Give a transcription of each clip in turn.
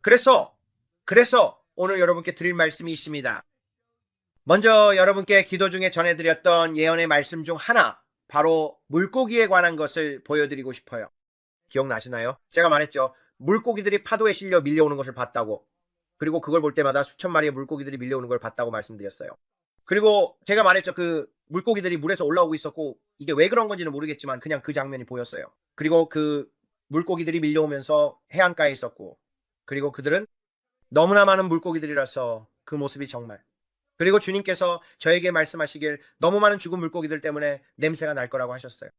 그래서 오늘 여러분께 드릴 말씀이 있습니다. 먼저 여러분께 기도 중에 전해드렸던 예언의 말씀 중 하나, 바로 물고기에 관한 것을 보여드리고 싶어요. 기억나시나요? 제가 말했죠. 물고기들이 파도에 실려 밀려오는 것을 봤다고. 그리고 그걸 볼 때마다 수천 마리의 물고기들이 밀려오는 걸 봤다고 말씀드렸어요. 그리고 제가 말했죠. 그 물고기들이 물에서 올라오고 있었고, 이게 왜 그런 건지는 모르겠지만 그냥 그 장면이 보였어요. 그리고 그 물고기들이 밀려오면서 해안가에 있었고, 그리고 그들은 너무나 많은 물고기들이라서 그 모습이 정말. 그리고 주님께서 저에게 말씀하시길 너무 많은 죽은 물고기들 때문에 냄새가 날 거라고 하셨어요.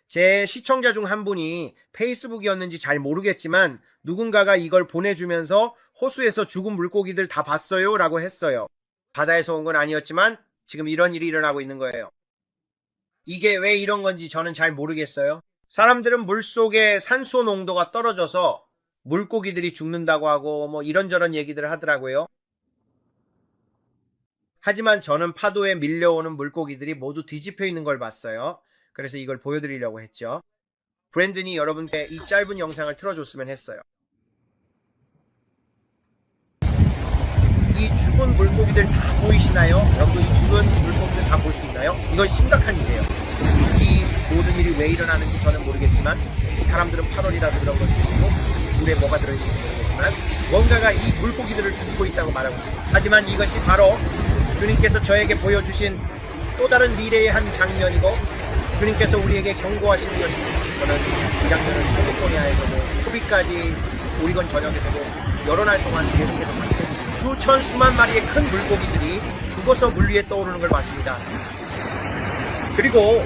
제 시청자 중 한 분이 페이스북이었는지 잘 모르겠지만 누군가가 이걸 보내주면서 호수에서 죽은 물고기들 다 봤어요 라고 했어요. 바다에서 온 건 아니었지만 지금 이런 일이 일어나고 있는 거예요. 이게 왜 이런 건지 저는 잘 모르겠어요. 사람들은 물속에 산소 농도가 떨어져서 물고기들이 죽는다고 하고 뭐 이런저런 얘기들을 하더라고요. 하지만 저는 파도에 밀려오는 물고기들이 모두 뒤집혀 있는 걸 봤어요. 그래서 이걸 보여드리려고 했죠. 브랜든이 여러분께 이 짧은 영상을 틀어줬으면 했어요. 이 죽은 물고기들 다 보이시나요? 여러분, 이 죽은 물고기들 다 볼 수 있나요? 이건 심각한 일이에요. 이 모든 일이 왜 일어나는지 저는 모르겠지만 사람들은 8월이라서 그런 걸 수도 있고 물에 뭐가 들어있는지 모르겠지만 뭔가가 이 물고기들을 죽고 있다고 말하고 있습니다. 하지만 이것이 바로 주님께서 저에게 보여주신 또 다른 미래의 한 장면이고 주님께서 우리에게 경고하시는 것입니다. 저는 이 장면을 캘리포니아에서도 소비까지 오리건 전역에서도 여러 날 동안 계속해서 봤어요. 수천 수만 마리의 큰 물고기들이 죽어서 물 위에 떠오르는 걸 봤습니다. 그리고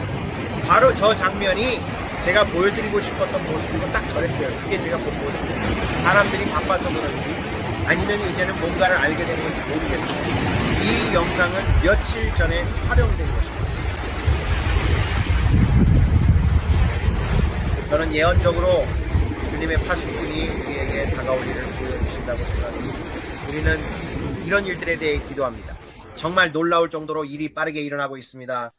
바로 저 장면이 제가 보여드리고 싶었던 모습이고 딱 저랬어요. 그게 제가 본 모습이에요. 사람들이 바빠서 그런지 아니면 이제는 뭔가를 알게 된 건지 모르겠어요. 이 영상은 며칠 전에 촬영된 것입니다. 저는 예언적으로 주님의 파수꾼이 우리에게 다가올 일을 보여주신다고 생각합니다. 우리는 이런 일들에 대해 기도합니다. 정말 놀라울 정도로 일이 빠르게 일어나고 있습니다.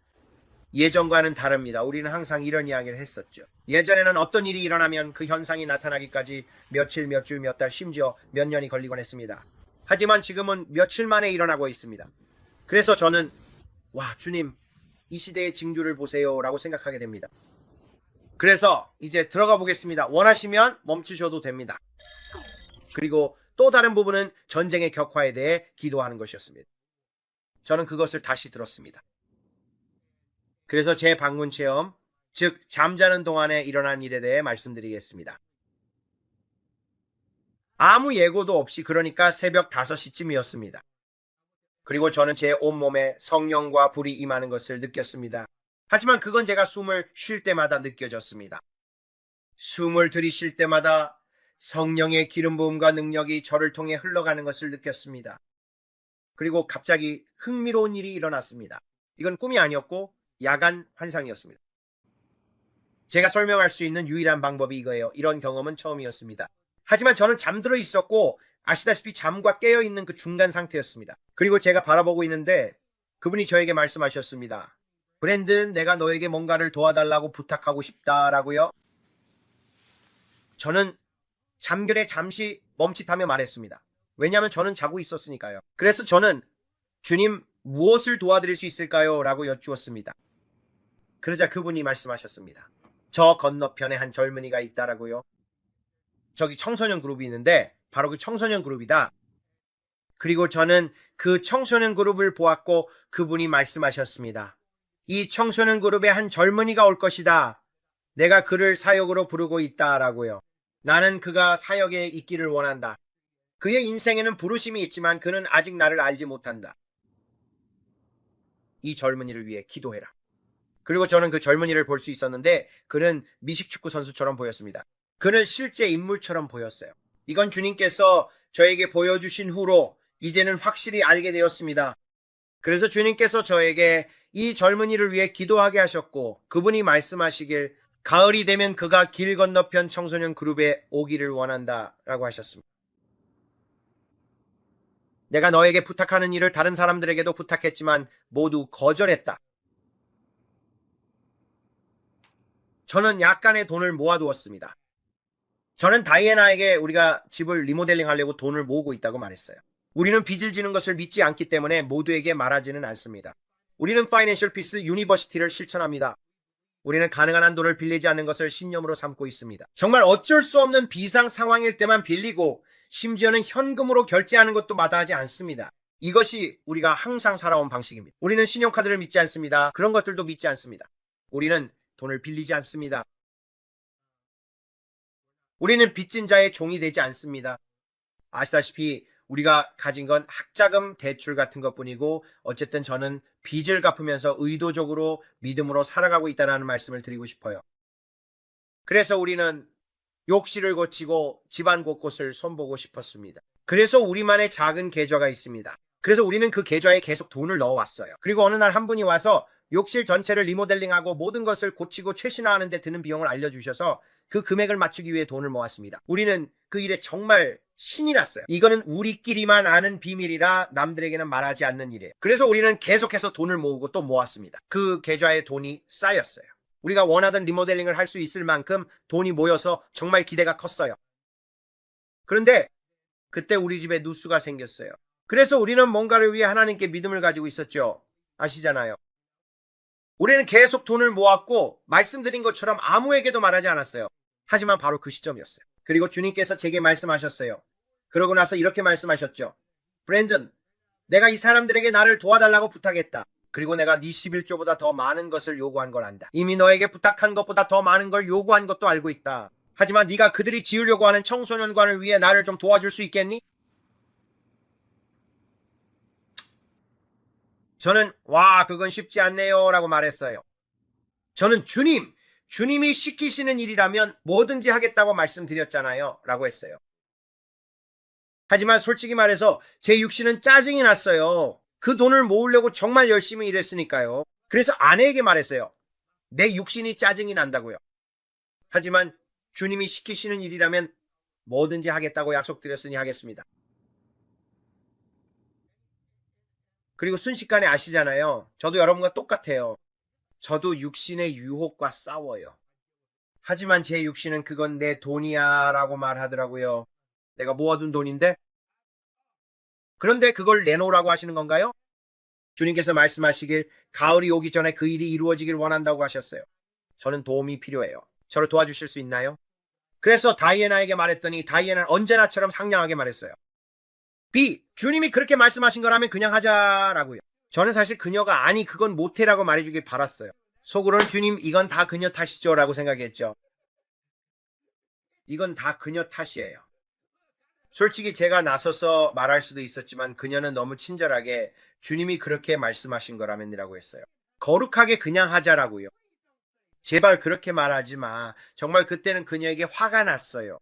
예전과는 다릅니다. 우리는 항상 이런 이야기를 했었죠. 예전에는 어떤 일이 일어나면 그 현상이 나타나기까지 며칠, 몇 주, 몇 달, 심지어 몇 년이 걸리곤 했습니다. 하지만 지금은 며칠 만에 일어나고 있습니다. 그래서 저는 주님, 이 시대의 징조를 보세요 라고 생각하게 됩니다. 그래서 이제 들어가 보겠습니다. 원하시면 멈추셔도 됩니다. 그리고 또 다른 부분은 전쟁의 격화에 대해 기도하는 것이었습니다. 저는 그것을 다시 들었습니다. 그래서 제 방문 체험, 즉 잠자는 동안에 일어난 일에 대해 말씀드리겠습니다. 아무 예고도 없이 그러니까 새벽 5시쯤이었습니다. 그리고 저는 제 온몸에 성령과 불이 임하는 것을 느꼈습니다. 하지만 그건 제가 숨을 쉴 때마다 느껴졌습니다. 숨을 들이쉴 때마다 성령의 기름 부음과 능력이 저를 통해 흘러가는 것을 느꼈습니다. 그리고 갑자기 흥미로운 일이 일어났습니다. 이건 꿈이 아니었고 야간 환상이었습니다. 제가 설명할 수 있는 유일한 방법이 이거예요. 이런 경험은 처음이었습니다. 하지만 저는 잠들어 있었고 아시다시피 잠과 깨어있는 그 중간 상태였습니다. 그리고 제가 바라보고 있는데 그분이 저에게 말씀하셨습니다. 브랜든, 내가 너에게 뭔가를 도와달라고 부탁하고 싶다라고요. 저는 잠결에 잠시 멈칫하며 말했습니다. 왜냐하면 저는 자고 있었으니까요. 그래서 저는 주님, 무엇을 도와드릴 수 있을까요? 라고 여쭈었습니다. 그러자 그분이 말씀하셨습니다. 저 건너편에 한 젊은이가 있다라고요. 저기 청소년 그룹이 있는데 바로 그 청소년 그룹이다. 그리고 저는 그 청소년 그룹을 보았고 그분이 말씀하셨습니다. 이 청소년 그룹에 한 젊은이가 올 것이다. 내가 그를 사역으로 부르고 있다라고요. 나는 그가 사역에 있기를 원한다. 그의 인생에는 부르심이 있지만 그는 아직 나를 알지 못한다. 이 젊은이를 위해 기도해라. 그리고 저는 그 젊은이를 볼 수 있었는데 그는 미식축구 선수처럼 보였습니다. 그는 실제 인물처럼 보였어요. 이건 주님께서 저에게 보여주신 후로 이제는 확실히 알게 되었습니다. 그래서 주님께서 저에게 이 젊은이를 위해 기도하게 하셨고 그분이 말씀하시길 가을이 되면 그가 길 건너편 청소년 그룹에 오기를 원한다 라고 하셨습니다. 내가 너에게 부탁하는 일을 다른 사람들에게도 부탁했지만 모두 거절했다. 저는 약간의 돈을 모아두었습니다. 저는 다이애나에게 우리가 집을 리모델링 하려고 돈을 모으고 있다고 말했어요. 우리는 빚을 지는 것을 믿지 않기 때문에 모두에게 말하지는 않습니다. 우리는 파이낸셜 피스 유니버시티를 실천합니다. 우리는 가능한 한 돈을 빌리지 않는 것을 신념으로 삼고 있습니다. 정말 어쩔 수 없는 비상 상황일 때만 빌리고 심지어는 현금으로 결제하는 것도 마다하지 않습니다. 이것이 우리가 항상 살아온 방식입니다. 우리는 신용카드를 믿지 않습니다. 그런 것들도 믿지 않습니다. 우리는 돈을 빌리지 않습니다. 우리는 빚진 자의 종이 되지 않습니다. 아시다시피 우리가 가진 건 학자금 대출 같은 것뿐이고 어쨌든 저는 빚을 갚으면서 의도적으로 믿음으로 살아가고 있다는 말씀을 드리고 싶어요. 그래서 우리는 욕실을 고치고 집안 곳곳을 손보고 싶었습니다. 그래서 우리만의 작은 계좌가 있습니다. 그래서 우리는 그 계좌에 계속 돈을 넣어왔어요. 그리고 어느 날 한 분이 와서 욕실 전체를 리모델링하고 모든 것을 고치고 최신화하는 데 드는 비용을 알려주셔서 그 금액을 맞추기 위해 돈을 모았습니다. 우리는 그 일에 정말 신이 났어요. 이거는 우리끼리만 아는 비밀이라 남들에게는 말하지 않는 일이에요. 그래서 우리는 계속해서 돈을 모으고 또 모았습니다. 그 계좌에 돈이 쌓였어요. 우리가 원하던 리모델링을 할 수 있을 만큼 돈이 모여서 정말 기대가 컸어요. 그런데 그때 우리 집에 누수가 생겼어요. 그래서 우리는 뭔가를 위해 하나님께 믿음을 가지고 있었죠. 아시잖아요. 우리는 계속 돈을 모았고 말씀드린 것처럼 아무에게도 말하지 않았어요. 하지만 바로 그 시점이었어요. 그리고 주님께서 제게 말씀하셨어요. 그러고 나서 이렇게 말씀하셨죠. 브랜든, 내가 이 사람들에게 나를 도와달라고 부탁했다. 그리고 내가 네 11조보다 더 많은 것을 요구한 걸 안다. 이미 너에게 부탁한 것보다 더 많은 걸 요구한 것도 알고 있다. 하지만 네가 그들이 지으려고 하는 청소년관을 위해 나를 좀 도와줄 수 있겠니? 저는 그건 쉽지 않네요 라고 말했어요. 저는 주님이 시키시는 일이라면 뭐든지 하겠다고 말씀드렸잖아요 라고 했어요. 하지만 솔직히 말해서 제 육신은 짜증이 났어요. 그 돈을 모으려고 정말 열심히 일했으니까요. 그래서 아내에게 말했어요. 내 육신이 짜증이 난다고요. 하지만 주님이 시키시는 일이라면 뭐든지 하겠다고 약속드렸으니 하겠습니다. 그리고 순식간에 아시잖아요. 저도 여러분과 똑같아요. 저도 육신의 유혹과 싸워요. 하지만 제 육신은 그건 내 돈이야 라고 말하더라고요. 내가 모아둔 돈인데? 그런데 그걸 내놓으라고 하시는 건가요? 주님께서 말씀하시길 가을이 오기 전에 그 일이 이루어지길 원한다고 하셨어요. 저는 도움이 필요해요. 저를 도와주실 수 있나요? 그래서 다이애나에게 말했더니 다이애나는 언제나처럼 상냥하게 말했어요. B, 주님이 그렇게 말씀하신 거라면 그냥 하자라고요. 저는 사실 그녀가 아니 그건 못해라고 말해주길 바랐어요. 속으로는 주님 이건 다 그녀 탓이죠 라고 생각했죠. 이건 다 그녀 탓이에요. 솔직히 제가 나서서 말할 수도 있었지만 그녀는 너무 친절하게 주님이 그렇게 말씀하신 거라면이라고 했어요. 거룩하게 그냥 하자라고요. 제발 그렇게 말하지 마. 정말 그때는 그녀에게 화가 났어요.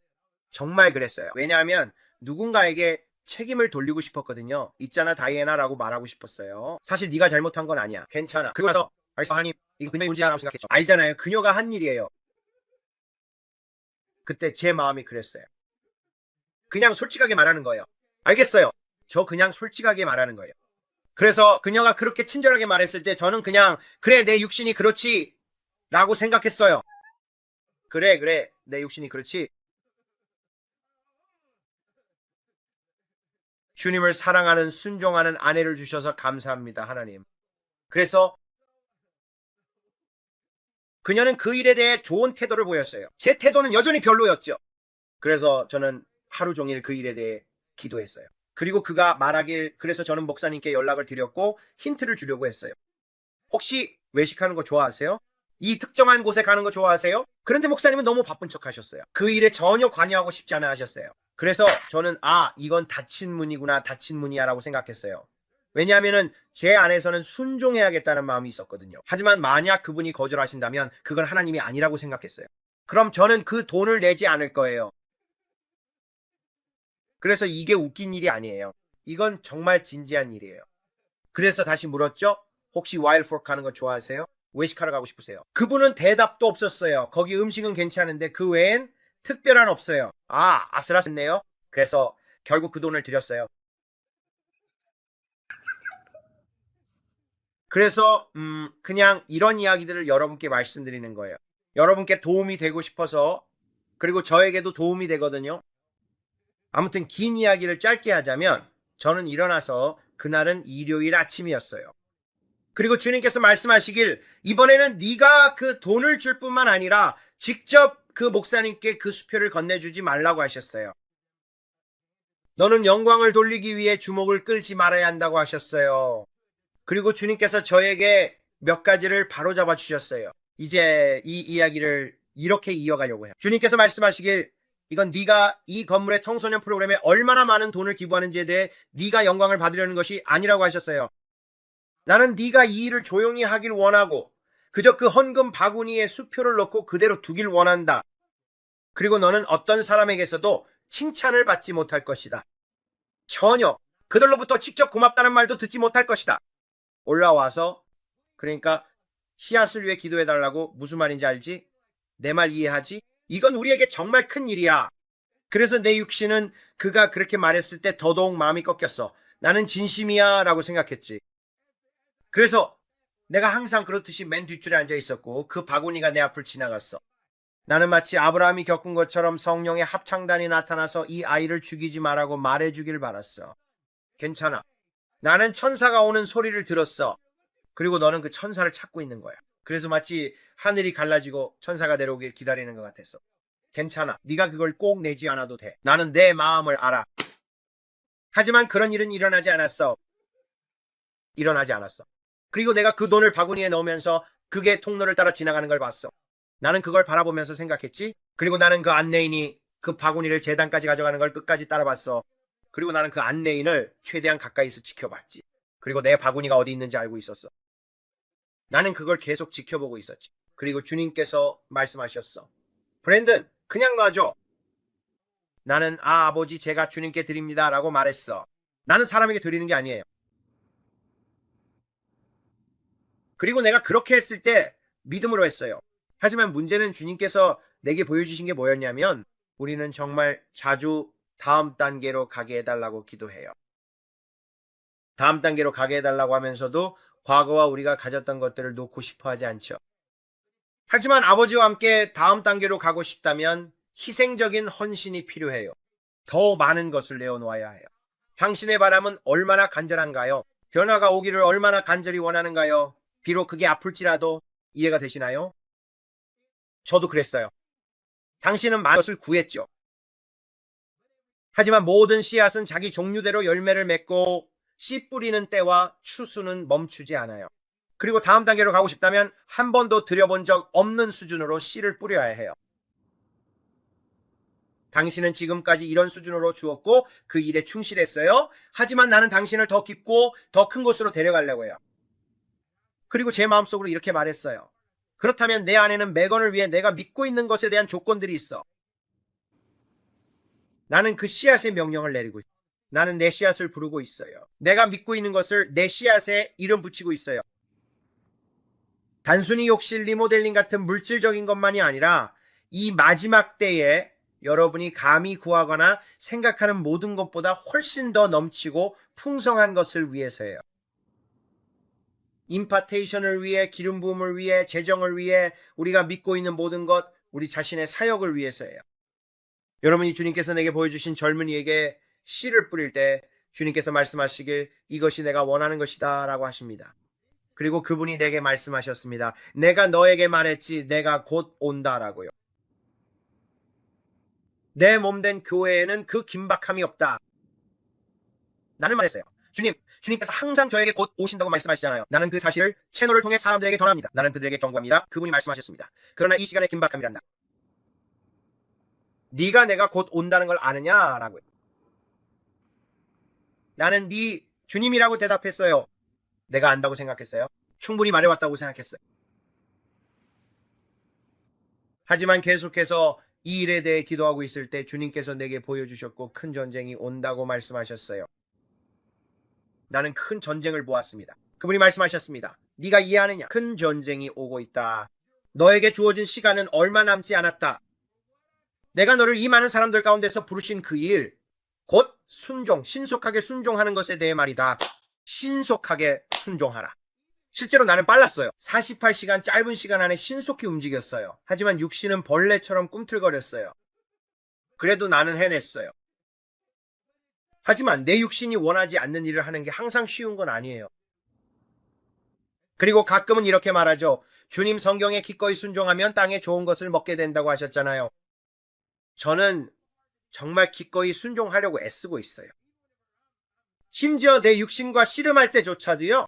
정말 그랬어요. 왜냐하면 누군가에게 책임을 돌리고 싶었거든요. 있잖아 다이애나라고 말하고 싶었어요. 사실 네가 잘못한 건 아니야. 괜찮아. 그러고 나서 알았어 하나님 이거 그녀의 문제라고 생각했죠. 알잖아요. 그녀가 한 일이에요. 그때 제 마음이 그랬어요. 그냥 솔직하게 말하는 거예요. 알겠어요. 저 그냥 솔직하게 말하는 거예요. 그래서 그녀가 그렇게 친절하게 말했을 때 저는 그냥 그래 내 육신이 그렇지 라고 생각했어요. 그래 내 육신이 그렇지. 주님을 사랑하는 순종하는 아내를 주셔서 감사합니다 하나님. 그래서 그녀는 그 일에 대해 좋은 태도를 보였어요. 제 태도는 여전히 별로였죠. 그래서 저는 하루 종일 그 일에 대해 기도했어요. 그리고 그가 말하길 그래서 저는 목사님께 연락을 드렸고 힌트를 주려고 했어요. 혹시 외식하는 거 좋아하세요? 이 특정한 곳에 가는 거 좋아하세요? 그런데 목사님은 너무 바쁜 척 하셨어요. 그 일에 전혀 관여하고 싶지 않아 하셨어요. 그래서 저는 이건 닫힌 문이구나 닫힌 문이야 라고 생각했어요. 왜냐하면 제 안에서는 순종해야겠다는 마음이 있었거든요. 하지만 만약 그분이 거절하신다면 그건 하나님이 아니라고 생각했어요. 그럼 저는 그 돈을 내지 않을 거예요. 그래서 이게 웃긴 일이 아니에요. 이건 정말 진지한 일이에요. 그래서 다시 물었죠. 혹시 와일드 포크 하는 거 좋아하세요? 외식하러 가고 싶으세요? 그분은 대답도 없었어요. 거기 음식은 괜찮은데 그 외엔 특별한 없어요. 아슬아슬했네요. 그래서 결국 그 돈을 드렸어요. 그래서 그냥 이런 이야기들을 여러분께 말씀드리는 거예요. 여러분께 도움이 되고 싶어서 그리고 저에게도 도움이 되거든요. 아무튼 긴 이야기를 짧게 하자면 저는 일어나서 그날은 일요일 아침이었어요. 그리고 주님께서 말씀하시길 이번에는 네가 그 돈을 줄 뿐만 아니라 직접 그 목사님께 그 수표를 건네주지 말라고 하셨어요. 너는 영광을 돌리기 위해 주목을 끌지 말아야 한다고 하셨어요. 그리고 주님께서 저에게 몇 가지를 바로잡아 주셨어요. 이제 이 이야기를 이렇게 이어가려고 해요. 주님께서 말씀하시길 이건 네가 이 건물의 청소년 프로그램에 얼마나 많은 돈을 기부하는지에 대해 네가 영광을 받으려는 것이 아니라고 하셨어요. 나는 네가 이 일을 조용히 하길 원하고 그저 그 헌금 바구니에 수표를 넣고 그대로 두길 원한다. 그리고 너는 어떤 사람에게서도 칭찬을 받지 못할 것이다. 전혀 그들로부터 직접 고맙다는 말도 듣지 못할 것이다. 올라와서 그러니까 씨앗을 위해 기도해달라고 무슨 말인지 알지? 내 말 이해하지? 이건 우리에게 정말 큰 일이야. 그래서 내 육신은 그가 그렇게 말했을 때 더더욱 마음이 꺾였어. 나는 진심이야 라고 생각했지. 그래서 내가 항상 그렇듯이 맨 뒷줄에 앉아 있었고 그 바구니가 내 앞을 지나갔어. 나는 마치 아브라함이 겪은 것처럼 성령의 합창단이 나타나서 이 아이를 죽이지 말라고 말해주길 바랐어. 괜찮아. 나는 천사가 오는 소리를 들었어. 그리고 너는 그 천사를 찾고 있는 거야. 그래서 마치 하늘이 갈라지고 천사가 내려오길 기다리는 것 같았어. 괜찮아. 네가 그걸 꼭 내지 않아도 돼. 나는 내 마음을 알아. 하지만 그런 일은 일어나지 않았어. 그리고 내가 그 돈을 바구니에 넣으면서 그게 통로를 따라 지나가는 걸 봤어. 나는 그걸 바라보면서 생각했지. 그리고 나는 그 안내인이 그 바구니를 재단까지 가져가는 걸 끝까지 따라봤어. 그리고 나는 그 안내인을 최대한 가까이서 지켜봤지. 그리고 내 바구니가 어디 있는지 알고 있었어. 나는 그걸 계속 지켜보고 있었지. 그리고 주님께서 말씀하셨어. 브랜든, 그냥 놔줘. 나는 아버지 제가 주님께 드립니다 라고 말했어. 나는 사람에게 드리는 게 아니에요. 그리고 내가 그렇게 했을 때 믿음으로 했어요. 하지만 문제는 주님께서 내게 보여주신 게 뭐였냐면 우리는 정말 자주 다음 단계로 가게 해달라고 기도해요. 다음 단계로 가게 해달라고 하면서도 과거와 우리가 가졌던 것들을 놓고 싶어 하지 않죠. 하지만 아버지와 함께 다음 단계로 가고 싶다면 희생적인 헌신이 필요해요. 더 많은 것을 내어놓아야 해요. 당신의 바람은 얼마나 간절한가요? 변화가 오기를 얼마나 간절히 원하는가요? 비록 그게 아플지라도 이해가 되시나요? 저도 그랬어요. 당신은 많은 것을 구했죠. 하지만 모든 씨앗은 자기 종류대로 열매를 맺고 씨 뿌리는 때와 추수는 멈추지 않아요. 그리고 다음 단계로 가고 싶다면 한 번도 들여본 적 없는 수준으로 씨를 뿌려야 해요. 당신은 지금까지 이런 수준으로 주었고 그 일에 충실했어요. 하지만 나는 당신을 더 깊고 더 큰 곳으로 데려가려고 해요. 그리고 제 마음속으로 이렇게 말했어요. 그렇다면 내 안에는 매건을 위해 내가 믿고 있는 것에 대한 조건들이 있어. 나는 그 씨앗의 명령을 내리고 있어요. 나는 내 씨앗을 부르고 있어요. 내가 믿고 있는 것을 내 씨앗에 이름 붙이고 있어요. 단순히 욕실 리모델링 같은 물질적인 것만이 아니라 이 마지막 때에 여러분이 감히 구하거나 생각하는 모든 것보다 훨씬 더 넘치고 풍성한 것을 위해서예요. 임파테이션을 위해, 기름 부음을 위해, 재정을 위해, 우리가 믿고 있는 모든 것, 우리 자신의 사역을 위해서예요. 여러분이 주님께서 내게 보여주신 젊은이에게 씨를 뿌릴 때 주님께서 말씀하시길 이것이 내가 원하는 것이다 라고 하십니다. 그리고 그분이 내게 말씀하셨습니다. 내가 너에게 말했지 내가 곧 온다라고요. 내 몸된 교회에는 그 긴박함이 없다. 나는 말했어요. 주님께서 항상 저에게 곧 오신다고 말씀하시잖아요. 나는 그 사실을 채널을 통해 사람들에게 전합니다. 나는 그들에게 경고합니다. 그분이 말씀하셨습니다. 그러나 이 시간에 긴박함이란다. 네가 내가 곧 온다는 걸 아느냐라고요. 나는 네 주님이라고 대답했어요. 내가 안다고 생각했어요. 충분히 말해왔다고 생각했어요. 하지만 계속해서 이 일에 대해 기도하고 있을 때 주님께서 내게 보여주셨고 큰 전쟁이 온다고 말씀하셨어요. 나는 큰 전쟁을 보았습니다. 그분이 말씀하셨습니다. 네가 이해하느냐? 큰 전쟁이 오고 있다. 너에게 주어진 시간은 얼마 남지 않았다. 내가 너를 이 많은 사람들 가운데서 부르신 그 일, 곧 순종, 신속하게 순종하는 것에 대해 말이다. 신속하게 순종하라. 실제로 나는 빨랐어요. 48시간 짧은 시간 안에 신속히 움직였어요. 하지만 육신은 벌레처럼 꿈틀거렸어요. 그래도 나는 해냈어요. 하지만 내 육신이 원하지 않는 일을 하는 게 항상 쉬운 건 아니에요. 그리고 가끔은 이렇게 말하죠. 주님 성경에 기꺼이 순종하면 땅에 좋은 것을 먹게 된다고 하셨잖아요. 저는 정말 기꺼이 순종하려고 애쓰고 있어요. 심지어 내 육신과 씨름할 때조차도요.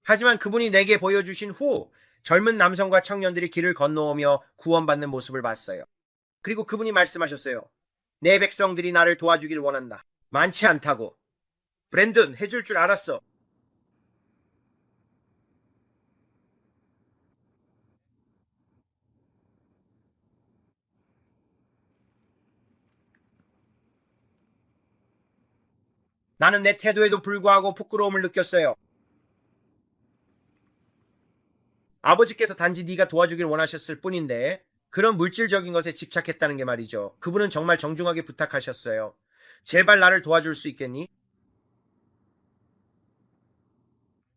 하지만 그분이 내게 보여주신 후 젊은 남성과 청년들이 길을 건너오며 구원받는 모습을 봤어요. 그리고 그분이 말씀하셨어요. 내 백성들이 나를 도와주길 원한다. 많지 않다고. 브랜든, 해줄 줄 알았어. 나는 내 태도에도 불구하고 부끄러움을 느꼈어요. 아버지께서 단지 네가 도와주길 원하셨을 뿐인데 그런 물질적인 것에 집착했다는 게 말이죠. 그분은 정말 정중하게 부탁하셨어요. 제발 나를 도와줄 수 있겠니?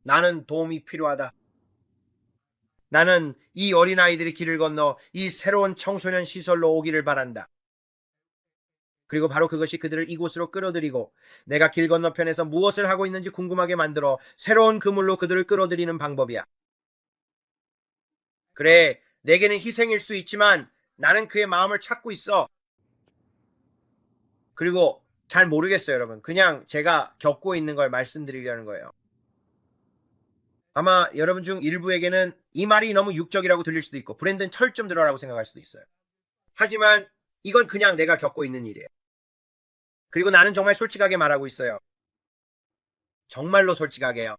나는 도움이 필요하다. 나는 이 어린아이들이 길을 건너 이 새로운 청소년 시설로 오기를 바란다. 그리고 바로 그것이 그들을 이곳으로 끌어들이고 내가 길 건너편에서 무엇을 하고 있는지 궁금하게 만들어 새로운 그물로 그들을 끌어들이는 방법이야. 그래, 내게는 희생일 수 있지만 나는 그의 마음을 찾고 있어. 그리고 잘 모르겠어요, 여러분. 그냥 제가 겪고 있는 걸 말씀드리려는 거예요. 아마 여러분 중 일부에게는 이 말이 너무 육적이라고 들릴 수도 있고 브랜든 철 좀 들어라고 생각할 수도 있어요. 하지만 이건 그냥 내가 겪고 있는 일이에요. 그리고 나는 정말 솔직하게 말하고 있어요. 정말로 솔직하게요.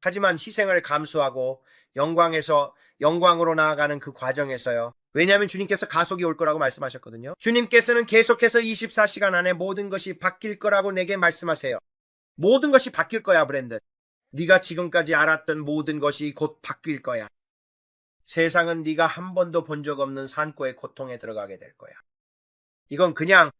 하지만 희생을 감수하고 영광에서 영광으로 나아가는 그 과정에서요. 왜냐하면 주님께서 가속이 올 거라고 말씀하셨거든요. 주님께서는 계속해서 24시간 안에 모든 것이 바뀔 거라고 내게 말씀하세요. 모든 것이 바뀔 거야, 브랜든. 네가 지금까지 알았던 모든 것이 곧 바뀔 거야. 세상은 네가 한 번도 본 적 없는 산고의 고통에 들어가게 될 거야. 이건 그냥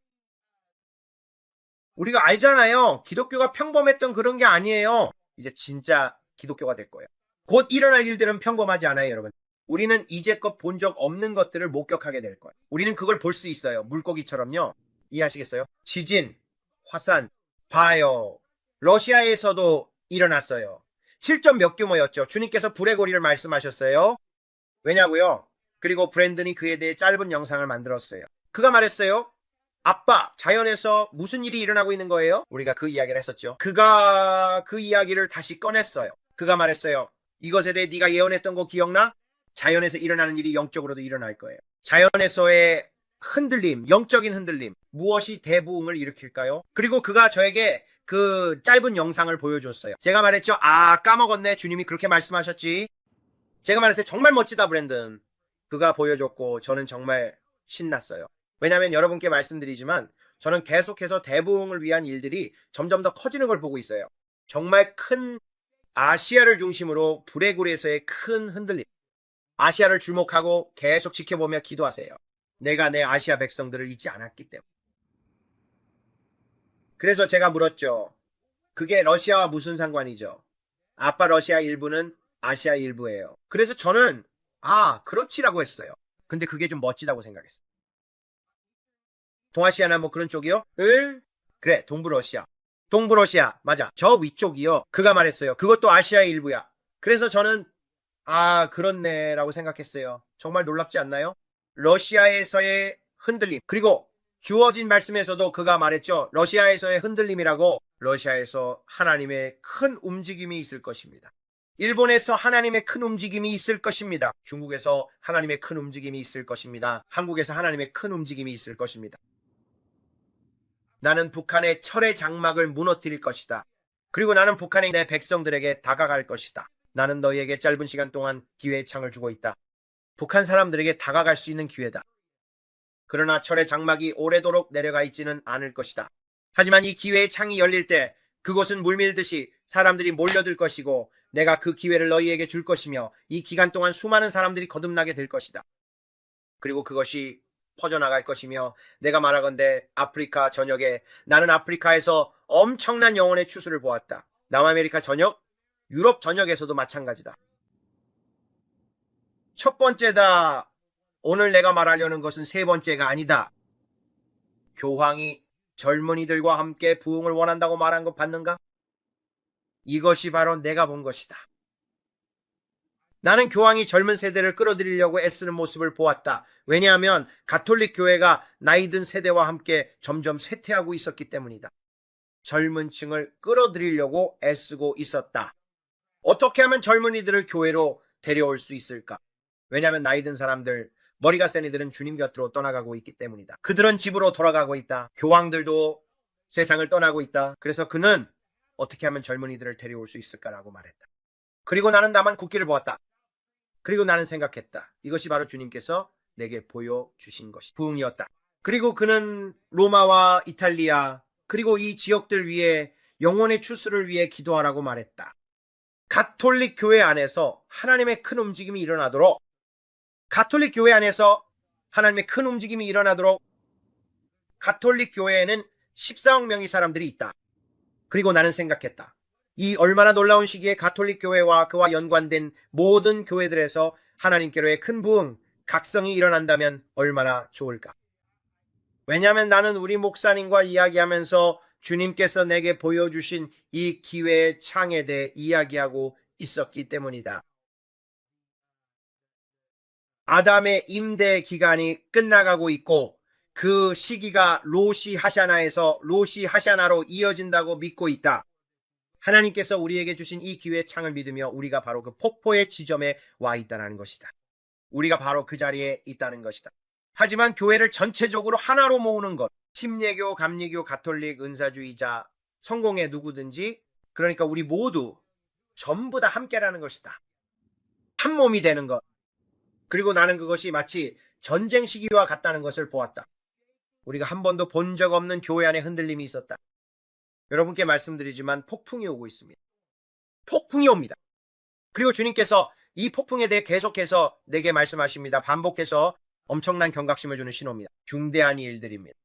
우리가 알잖아요. 기독교가 평범했던 그런 게 아니에요. 이제 진짜 기독교가 될 거예요. 곧 일어날 일들은 평범하지 않아요, 여러분. 우리는 이제껏 본 적 없는 것들을 목격하게 될 거예요. 우리는 그걸 볼 수 있어요. 물고기처럼요. 이해하시겠어요? 지진, 화산, 봐요. 러시아에서도 일어났어요. 7점 몇 규모였죠. 주님께서 불의 고리를 말씀하셨어요. 왜냐고요? 그리고 브랜든이 그에 대해 짧은 영상을 만들었어요. 그가 말했어요. 아빠, 자연에서 무슨 일이 일어나고 있는 거예요? 우리가 그 이야기를 했었죠. 그가 그 이야기를 다시 꺼냈어요. 그가 말했어요. 이것에 대해 네가 예언했던 거 기억나? 자연에서 일어나는 일이 영적으로도 일어날 거예요. 자연에서의 흔들림, 영적인 흔들림, 무엇이 대부흥을 일으킬까요? 그리고 그가 저에게 그 짧은 영상을 보여줬어요. 제가 말했죠. 아, 까먹었네. 주님이 그렇게 말씀하셨지. 제가 말했어요. 정말 멋지다, 브랜든. 그가 보여줬고 저는 정말 신났어요. 왜냐하면 여러분께 말씀드리지만 저는 계속해서 대부흥을 위한 일들이 점점 더 커지는 걸 보고 있어요. 정말 큰 아시아를 중심으로 불의 고리에서의 큰 흔들림. 아시아를 주목하고 계속 지켜보며 기도하세요. 내가 내 아시아 백성들을 잊지 않았기 때문에. 그래서 제가 물었죠. 그게 러시아와 무슨 상관이죠? 아빠 러시아 일부는 아시아 일부예요. 그래서 저는 그렇지라고 했어요. 근데 그게 좀 멋지다고 생각했어요. 동아시아나 뭐 그런 쪽이요? 그래, 동부러시아. 동부러시아, 맞아. 저 위쪽이요. 그가 말했어요. 그것도 아시아의 일부야. 그래서 저는 그렇네라고 생각했어요. 정말 놀랍지 않나요? 러시아에서의 흔들림. 그리고 주어진 말씀에서도 그가 말했죠. 러시아에서의 흔들림이라고. 러시아에서 하나님의 큰 움직임이 있을 것입니다. 일본에서 하나님의 큰 움직임이 있을 것입니다. 중국에서 하나님의 큰 움직임이 있을 것입니다. 한국에서 하나님의 큰 움직임이 있을 것입니다. 나는 북한의 철의 장막을 무너뜨릴 것이다. 그리고 나는 북한의 내 백성들에게 다가갈 것이다. 나는 너희에게 짧은 시간 동안 기회의 창을 주고 있다. 북한 사람들에게 다가갈 수 있는 기회다. 그러나 철의 장막이 오래도록 내려가 있지는 않을 것이다. 하지만 이 기회의 창이 열릴 때 그곳은 물밀듯이 사람들이 몰려들 것이고 내가 그 기회를 너희에게 줄 것이며 이 기간 동안 수많은 사람들이 거듭나게 될 것이다. 그리고 그것이 퍼져나갈 것이며 내가 말하건대 아프리카 전역에 나는 아프리카에서 엄청난 영혼의 추수를 보았다. 남아메리카 전역, 유럽 전역에서도 마찬가지다. 첫 번째다. 오늘 내가 말하려는 것은 세 번째가 아니다. 교황이 젊은이들과 함께 부흥을 원한다고 말한 것 봤는가? 이것이 바로 내가 본 것이다. 나는 교황이 젊은 세대를 끌어들이려고 애쓰는 모습을 보았다. 왜냐하면 가톨릭 교회가 나이 든 세대와 함께 점점 쇠퇴하고 있었기 때문이다. 젊은 층을 끌어들이려고 애쓰고 있었다. 어떻게 하면 젊은이들을 교회로 데려올 수 있을까? 왜냐하면 나이 든 사람들, 머리가 센 이들은 주님 곁으로 떠나가고 있기 때문이다. 그들은 집으로 돌아가고 있다. 교황들도 세상을 떠나고 있다. 그래서 그는 어떻게 하면 젊은이들을 데려올 수 있을까라고 말했다. 그리고 나는 나만 국기를 보았다. 그리고 나는 생각했다. 이것이 바로 주님께서 내게 보여주신 것이 부흥이었다. 그리고 그는 로마와 이탈리아 그리고 이 지역들 위에 영혼의 추수를 위해 기도하라고 말했다. 가톨릭 교회 안에서 하나님의 큰 움직임이 일어나도록 가톨릭 교회 안에서 하나님의 큰 움직임이 일어나도록 가톨릭 교회에는 14억 명의 사람들이 있다. 그리고 나는 생각했다. 이 얼마나 놀라운 시기에 가톨릭 교회와 그와 연관된 모든 교회들에서 하나님께로의 큰 부흥, 각성이 일어난다면 얼마나 좋을까. 왜냐하면 나는 우리 목사님과 이야기하면서 주님께서 내게 보여주신 이 기회의 창에 대해 이야기하고 있었기 때문이다. 아담의 임대 기간이 끝나가고 있고 그 시기가 로시 하샤나에서 로시 하샤나로 이어진다고 믿고 있다. 하나님께서 우리에게 주신 이 기회의 창을 믿으며 우리가 바로 그 폭포의 지점에 와 있다는 것이다. 우리가 바로 그 자리에 있다는 것이다. 하지만 교회를 전체적으로 하나로 모으는 것, 침례교, 감리교, 가톨릭, 은사주의자, 성공의 누구든지, 그러니까 우리 모두 전부 다 함께라는 것이다. 한 몸이 되는 것. 그리고 나는 그것이 마치 전쟁 시기와 같다는 것을 보았다. 우리가 한 번도 본 적 없는 교회 안에 흔들림이 있었다. 여러분께 말씀드리지만 폭풍이 오고 있습니다. 폭풍이 옵니다. 그리고 주님께서 이 폭풍에 대해 계속해서 내게 말씀하십니다. 반복해서 엄청난 경각심을 주는 신호입니다. 중대한 일들입니다.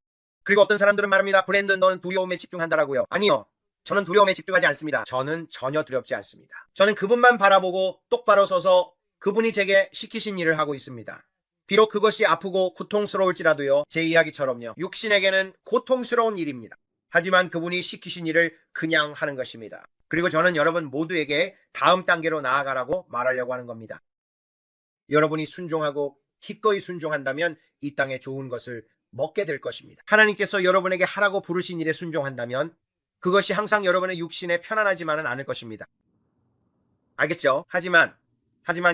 그리고 어떤 사람들은 말합니다. 브랜든, 너는 두려움에 집중한다라고요. 아니요. 저는 두려움에 집중하지 않습니다. 저는 전혀 두렵지 않습니다. 저는 그분만 바라보고 똑바로 서서 그분이 제게 시키신 일을 하고 있습니다. 비록 그것이 아프고 고통스러울지라도요. 제 이야기처럼요. 육신에게는 고통스러운 일입니다. 하지만 그분이 시키신 일을 그냥 하는 것입니다. 그리고 저는 여러분 모두에게 다음 단계로 나아가라고 말하려고 하는 겁니다. 여러분이 순종하고 기꺼이 순종한다면 이 땅에 좋은 것을 먹게 될 것입니다. 하나님께서 여러분에게 하라고 부르신 일에 순종한다면 그것이 항상 여러분의 육신에 편안하지만은 않을 것입니다. 알겠죠? 하지만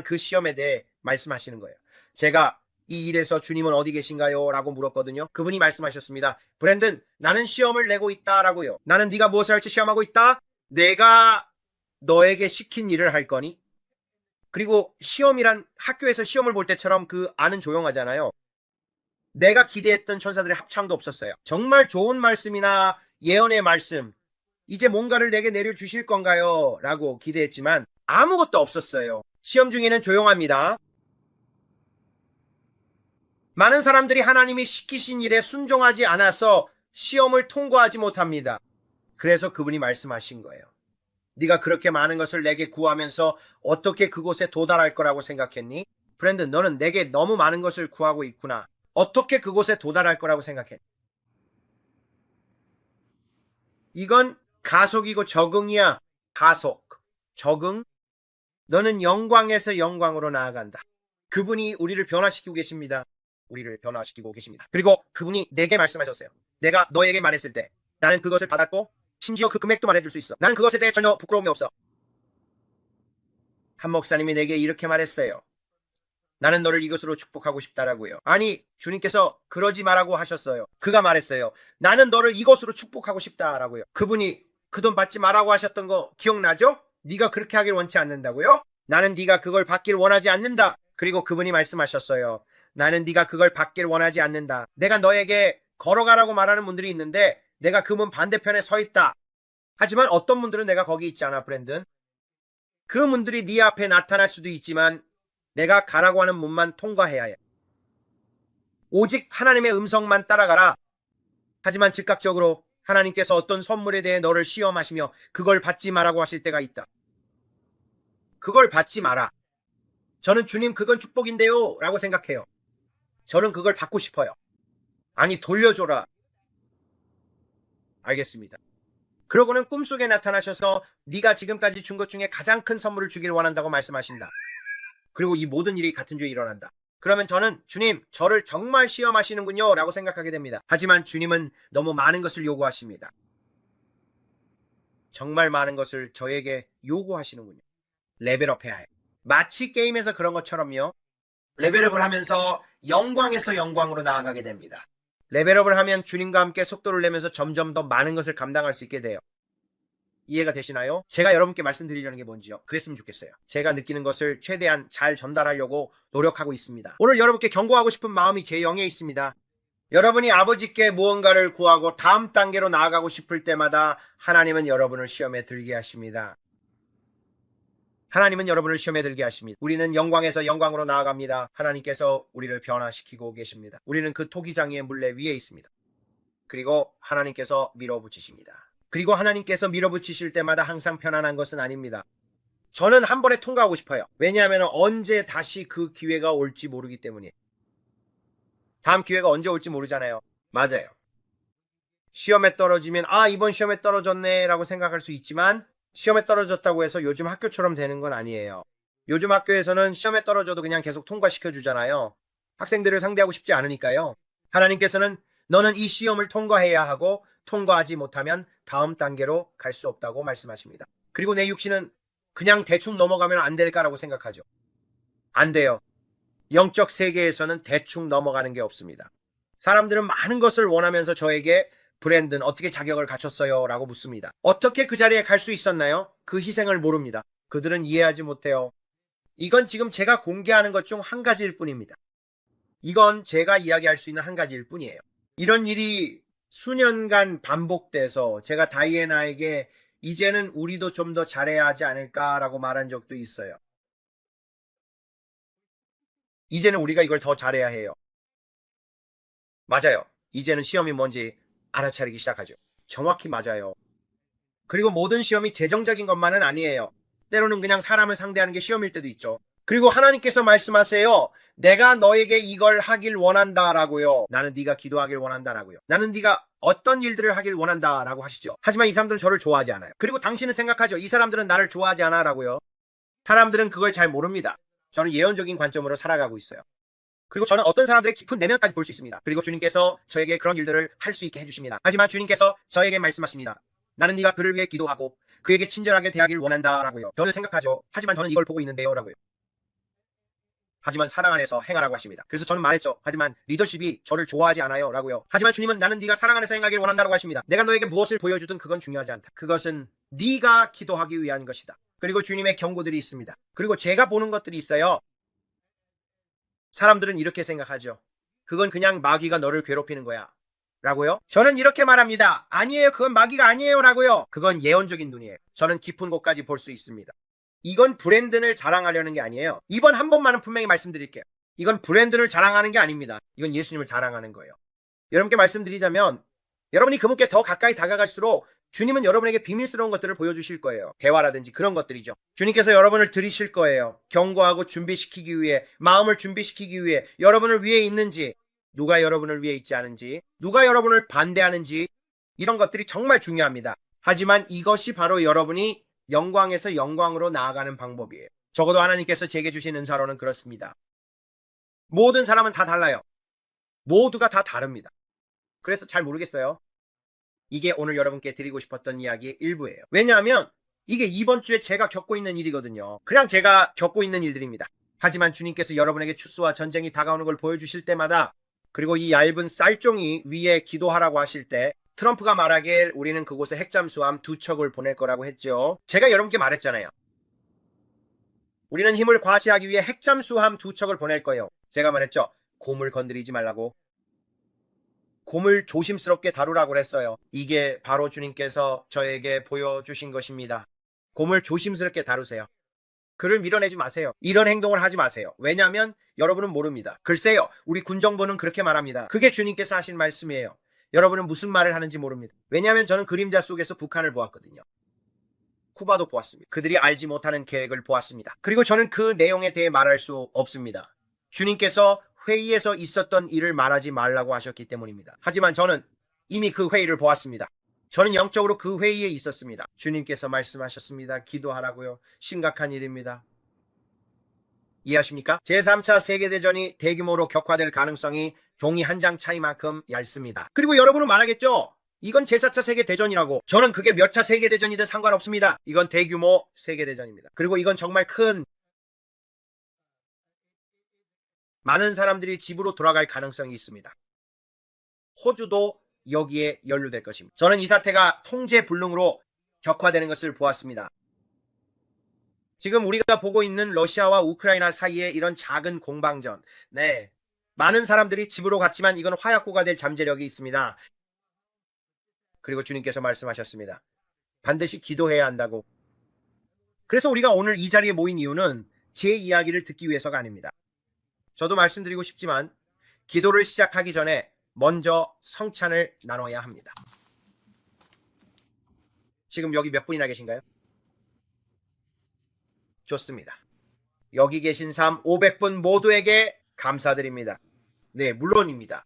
그 시험에 대해 말씀하시는 거예요. 제가 이 일에서 주님은 어디 계신가요? 라고 물었거든요. 그분이 말씀하셨습니다. 브랜든, 나는 시험을 내고 있다라고요. 나는 네가 무엇을 할지 시험하고 있다? 내가 너에게 시킨 일을 할 거니? 그리고 시험이란 학교에서 시험을 볼 때처럼 그 안은 조용하잖아요. 내가 기대했던 천사들의 합창도 없었어요. 정말 좋은 말씀이나 예언의 말씀, 이제 뭔가를 내게 내려주실 건가요? 라고 기대했지만 아무것도 없었어요. 시험 중에는 조용합니다. 많은 사람들이 하나님이 시키신 일에 순종하지 않아서 시험을 통과하지 못합니다. 그래서 그분이 말씀하신 거예요. 네가 그렇게 많은 것을 내게 구하면서 어떻게 그곳에 도달할 거라고 생각했니? 브랜든, 너는 내게 너무 많은 것을 구하고 있구나. 어떻게 그곳에 도달할 거라고 생각했니? 이건 가속이고 적응이야. 가속, 적응. 너는 영광에서 영광으로 나아간다. 그분이 우리를 변화시키고 계십니다. 우리를 변화시키고 계십니다. 그리고 그분이 내게 말씀하셨어요. 내가 너에게 말했을 때 나는 그것을 받았고 심지어 그 금액도 말해줄 수 있어. 나는 그것에 대해 전혀 부끄러움이 없어. 한 목사님이 내게 이렇게 말했어요. 나는 너를 이것으로 축복하고 싶다라고요. 아니, 주님께서 그러지 말라고 하셨어요. 그가 말했어요. 나는 너를 이것으로 축복하고 싶다라고요. 그분이 그 돈 받지 말라고 하셨던 거 기억나죠? 네가 그렇게 하길 원치 않는다고요? 나는 네가 그걸 받길 원하지 않는다. 그리고 그분이 말씀하셨어요. 나는 네가 그걸 받길 원하지 않는다. 내가 너에게 걸어가라고 말하는 분들이 있는데 내가 그 문 반대편에 서 있다. 하지만 어떤 분들은 내가 거기 있지 않아, 브랜든. 그 분들이 네 앞에 나타날 수도 있지만 내가 가라고 하는 문만 통과해야 해. 오직 하나님의 음성만 따라가라. 하지만 즉각적으로 하나님께서 어떤 선물에 대해 너를 시험하시며 그걸 받지 마라고 하실 때가 있다. 그걸 받지 마라. 저는 주님 그건 축복인데요 라고 생각해요. 저는 그걸 받고 싶어요. 아니, 돌려줘라. 알겠습니다. 그러고는 꿈속에 나타나셔서 네가 지금까지 준 것 중에 가장 큰 선물을 주길 원한다고 말씀하신다. 그리고 이 모든 일이 같은 주에 일어난다. 그러면 저는 주님, 저를 정말 시험하시는군요 라고 생각하게 됩니다. 하지만 주님은 너무 많은 것을 요구하십니다. 정말 많은 것을 저에게 요구하시는군요. 레벨업 해야 해요. 마치 게임에서 그런 것처럼요. 레벨업을 하면서 영광에서 영광으로 나아가게 됩니다. 레벨업을 하면 주님과 함께 속도를 내면서 점점 더 많은 것을 감당할 수 있게 돼요. 이해가 되시나요? 제가 여러분께 말씀드리려는 게 뭔지요? 그랬으면 좋겠어요. 제가 느끼는 것을 최대한 잘 전달하려고 노력하고 있습니다. 오늘 여러분께 경고하고 싶은 마음이 제 영에 있습니다. 여러분이 아버지께 무언가를 구하고 다음 단계로 나아가고 싶을 때마다 하나님은 여러분을 시험에 들게 하십니다. 하나님은 여러분을 시험에 들게 하십니다. 우리는 영광에서 영광으로 나아갑니다. 하나님께서 우리를 변화시키고 계십니다. 우리는 그 토기장이의 물레 위에 있습니다. 그리고 하나님께서 밀어붙이십니다. 그리고 하나님께서 밀어붙이실 때마다 항상 편안한 것은 아닙니다. 저는 한 번에 통과하고 싶어요. 왜냐하면 언제 다시 그 기회가 올지 모르기 때문이에요. 다음 기회가 언제 올지 모르잖아요. 맞아요. 시험에 떨어지면 이번 시험에 떨어졌네 라고 생각할 수 있지만 시험에 떨어졌다고 해서 요즘 학교처럼 되는 건 아니에요. 요즘 학교에서는 시험에 떨어져도 그냥 계속 통과시켜 주잖아요. 학생들을 상대하고 싶지 않으니까요. 하나님께서는 너는 이 시험을 통과해야 하고 통과하지 못하면 다음 단계로 갈 수 없다고 말씀하십니다. 그리고 내 육신은 그냥 대충 넘어가면 안 될까라고 생각하죠. 안 돼요. 영적 세계에서는 대충 넘어가는 게 없습니다. 사람들은 많은 것을 원하면서 저에게 브랜든 어떻게 자격을 갖췄어요? 라고 묻습니다. 어떻게 그 자리에 갈 수 있었나요? 그 희생을 모릅니다. 그들은 이해하지 못해요. 이건 지금 제가 공개하는 것 중 한 가지일 뿐입니다. 이건 제가 이야기할 수 있는 한 가지일 뿐이에요. 이런 일이 수년간 반복돼서 제가 다이애나에게 이제는 우리도 좀 더 잘해야 하지 않을까라고 말한 적도 있어요. 이제는 우리가 이걸 더 잘해야 해요. 맞아요. 이제는 시험이 뭔지 알아차리기 시작하죠. 정확히 맞아요. 그리고 모든 시험이 재정적인 것만은 아니에요. 때로는 그냥 사람을 상대하는 게 시험일 때도 있죠. 그리고 하나님께서 말씀하세요. 내가 너에게 이걸 하길 원한다라고요. 나는 네가 기도하길 원한다라고요. 나는 네가 어떤 일들을 하길 원한다라고 하시죠. 하지만 이 사람들은 저를 좋아하지 않아요. 그리고 당신은 생각하죠. 이 사람들은 나를 좋아하지 않아라고요. 사람들은 그걸 잘 모릅니다. 저는 예언적인 관점으로 살아가고 있어요. 그리고 저는 어떤 사람들의 깊은 내면까지 볼 수 있습니다. 그리고 주님께서 저에게 그런 일들을 할 수 있게 해주십니다. 하지만 주님께서 저에게 말씀하십니다. 나는 네가 그를 위해 기도하고 그에게 친절하게 대하길 원한다라고요. 저는 생각하죠. 하지만 저는 이걸 보고 있는데요 라고요. 하지만 사랑 안에서 행하라고 하십니다. 그래서 저는 말했죠. 하지만 리더십이 저를 좋아하지 않아요 라고요. 하지만 주님은 나는 네가 사랑 안에서 행하길 원한다라고 하십니다. 내가 너에게 무엇을 보여주든 그건 중요하지 않다. 그것은 네가 기도하기 위한 것이다. 그리고 주님의 경고들이 있습니다. 그리고 제가 보는 것들이 있어요. 사람들은 이렇게 생각하죠. 그건 그냥 마귀가 너를 괴롭히는 거야. 라고요? 저는 이렇게 말합니다. 아니에요. 그건 마귀가 아니에요. 라고요. 그건 예언적인 눈이에요. 저는 깊은 곳까지 볼 수 있습니다. 이건 브랜든을 자랑하려는 게 아니에요. 이번 한 번만은 분명히 말씀드릴게요. 이건 브랜든을 자랑하는 게 아닙니다. 이건 예수님을 자랑하는 거예요. 여러분께 말씀드리자면 여러분이 그분께 더 가까이 다가갈수록 주님은 여러분에게 비밀스러운 것들을 보여주실 거예요. 대화라든지 그런 것들이죠. 주님께서 여러분을 들이실 거예요. 경고하고 준비시키기 위해, 마음을 준비시키기 위해 여러분을 위해 있는지, 누가 여러분을 위해 있지 않은지, 누가 여러분을 반대하는지 이런 것들이 정말 중요합니다. 하지만 이것이 바로 여러분이 영광에서 영광으로 나아가는 방법이에요. 적어도 하나님께서 제게 주신 은사로는 그렇습니다. 모든 사람은 다 달라요. 모두가 다 다릅니다. 그래서 잘 모르겠어요. 이게 오늘 여러분께 드리고 싶었던 이야기의 일부예요. 왜냐하면 이게 이번 주에 제가 겪고 있는 일이거든요. 그냥 제가 겪고 있는 일들입니다. 하지만 주님께서 여러분에게 추수와 전쟁이 다가오는 걸 보여주실 때마다 그리고 이 얇은 쌀종이 위에 기도하라고 하실 때 트럼프가 말하길 우리는 그곳에 핵잠수함 2척을 보낼 거라고 했죠. 제가 여러분께 말했잖아요. 우리는 힘을 과시하기 위해 핵잠수함 2척을 보낼 거예요. 제가 말했죠. 곰을 건드리지 말라고. 곰을 조심스럽게 다루라고 했어요. 이게 바로 주님께서 저에게 보여주신 것입니다. 곰을 조심스럽게 다루세요. 그를 밀어내지 마세요. 이런 행동을 하지 마세요. 왜냐하면 여러분은 모릅니다. 글쎄요. 우리 군정부는 그렇게 말합니다. 그게 주님께서 하신 말씀이에요. 여러분은 무슨 말을 하는지 모릅니다. 왜냐하면 저는 그림자 속에서 북한을 보았거든요. 쿠바도 보았습니다. 그들이 알지 못하는 계획을 보았습니다. 그리고 저는 그 내용에 대해 말할 수 없습니다. 주님께서 회의에서 있었던 일을 말하지 말라고 하셨기 때문입니다. 하지만 저는 이미 그 회의를 보았습니다. 저는 영적으로 그 회의에 있었습니다. 주님께서 말씀하셨습니다. 기도하라고요. 심각한 일입니다. 이해하십니까? 제3차 세계대전이 대규모로 격화될 가능성이 종이 한 장 차이만큼 얇습니다. 그리고 여러분은 말하겠죠? 이건 제4차 세계대전이라고. 저는 그게 몇 차 세계대전이든 상관없습니다. 이건 대규모 세계대전입니다. 그리고 이건 정말 큰 많은 사람들이 집으로 돌아갈 가능성이 있습니다. 호주도 여기에 연루될 것입니다. 저는 이 사태가 통제불능으로 격화되는 것을 보았습니다. 지금 우리가 보고 있는 러시아와 우크라이나 사이에 이런 작은 공방전, 많은 사람들이 집으로 갔지만 이건 화약고가 될 잠재력이 있습니다. 그리고 주님께서 말씀하셨습니다. 반드시 기도해야 한다고. 그래서 우리가 오늘 이 자리에 모인 이유는 제 이야기를 듣기 위해서가 아닙니다. 저도 말씀드리고 싶지만 기도를 시작하기 전에 먼저 성찬을 나눠야 합니다. 지금 여기 몇 분이나 계신가요? 좋습니다. 여기 계신 500분 모두에게 감사드립니다. 네, 물론입니다.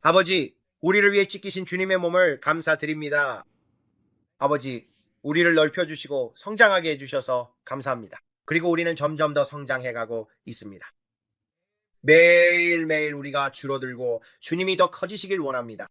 아버지, 우리를 위해 찢기신 주님의 몸을 감사드립니다. 아버지, 우리를 넓혀주시고 성장하게 해주셔서 감사합니다. 그리고 우리는 점점 더 성장해가고 있습니다. 매일매일 우리가 줄어들고 주님이 더 커지시길 원합니다.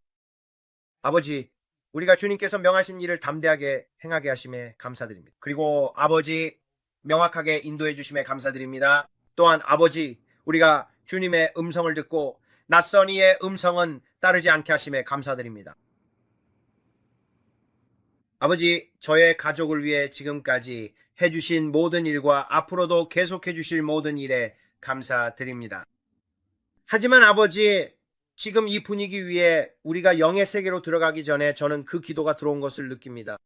아버지, 우리가 주님께서 명하신 일을 담대하게 행하게 하심에 감사드립니다. 그리고 아버지, 명확하게 인도해 주심에 감사드립니다. 또한 아버지, 우리가 주님의 음성을 듣고 낯선 이의 음성은 따르지 않게 하심에 감사드립니다. 아버지, 저의 가족을 위해 지금까지 해주신 모든 일과 앞으로도 계속해 주실 모든 일에 감사드립니다. 하지만 아버지, 지금 이 분위기 위에 우리가 영의 세계로 들어가기 전에 저는 그 기도가 들어온 것을 느낍니다.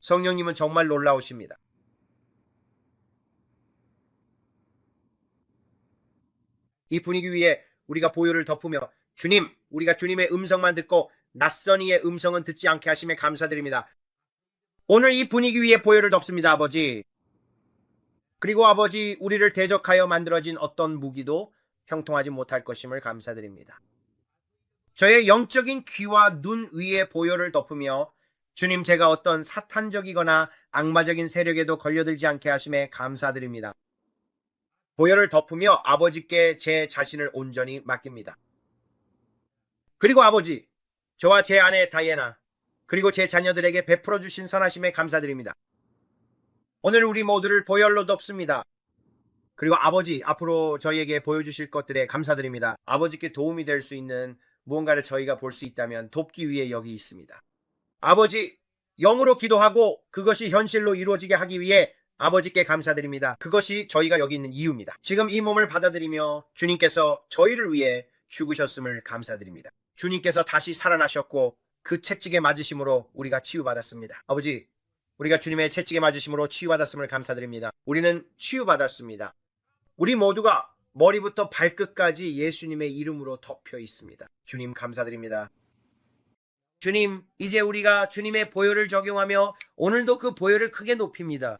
성령님은 정말 놀라우십니다. 이 분위기 위에 우리가 보혈을 덮으며 주님, 우리가 주님의 음성만 듣고 낯선 이의 음성은 듣지 않게 하심에 감사드립니다. 오늘 이 분위기 위에 보혈을 덮습니다, 아버지. 그리고 아버지, 우리를 대적하여 만들어진 어떤 무기도 형통하지 못할 것임을 감사드립니다. 저의 영적인 귀와 눈 위에 보혈을 덮으며 주님, 제가 어떤 사탄적이거나 악마적인 세력에도 걸려들지 않게 하심에 감사드립니다. 보혈을 덮으며 아버지께 제 자신을 온전히 맡깁니다. 그리고 아버지, 저와 제 아내 다이애나, 그리고 제 자녀들에게 베풀어 주신 선하심에 감사드립니다. 오늘 우리 모두를 보혈로 덮습니다. 그리고 아버지, 앞으로 저희에게 보여주실 것들에 감사드립니다. 아버지께 도움이 될 수 있는 무언가를 저희가 볼 수 있다면 돕기 위해 여기 있습니다. 아버지, 영으로 기도하고 그것이 현실로 이루어지게 하기 위해 아버지께 감사드립니다. 그것이 저희가 여기 있는 이유입니다. 지금 이 몸을 받아들이며 주님께서 저희를 위해 죽으셨음을 감사드립니다. 주님께서 다시 살아나셨고 그 채찍에 맞으심으로 우리가 치유받았습니다. 아버지, 우리가 주님의 채찍에 맞으심으로 치유받았음을 감사드립니다. 우리는 치유받았습니다. 우리 모두가 머리부터 발끝까지 예수님의 이름으로 덮여 있습니다. 주님 감사드립니다. 주님, 이제 우리가 주님의 보혈을 적용하며 오늘도 그 보혈을 크게 높입니다.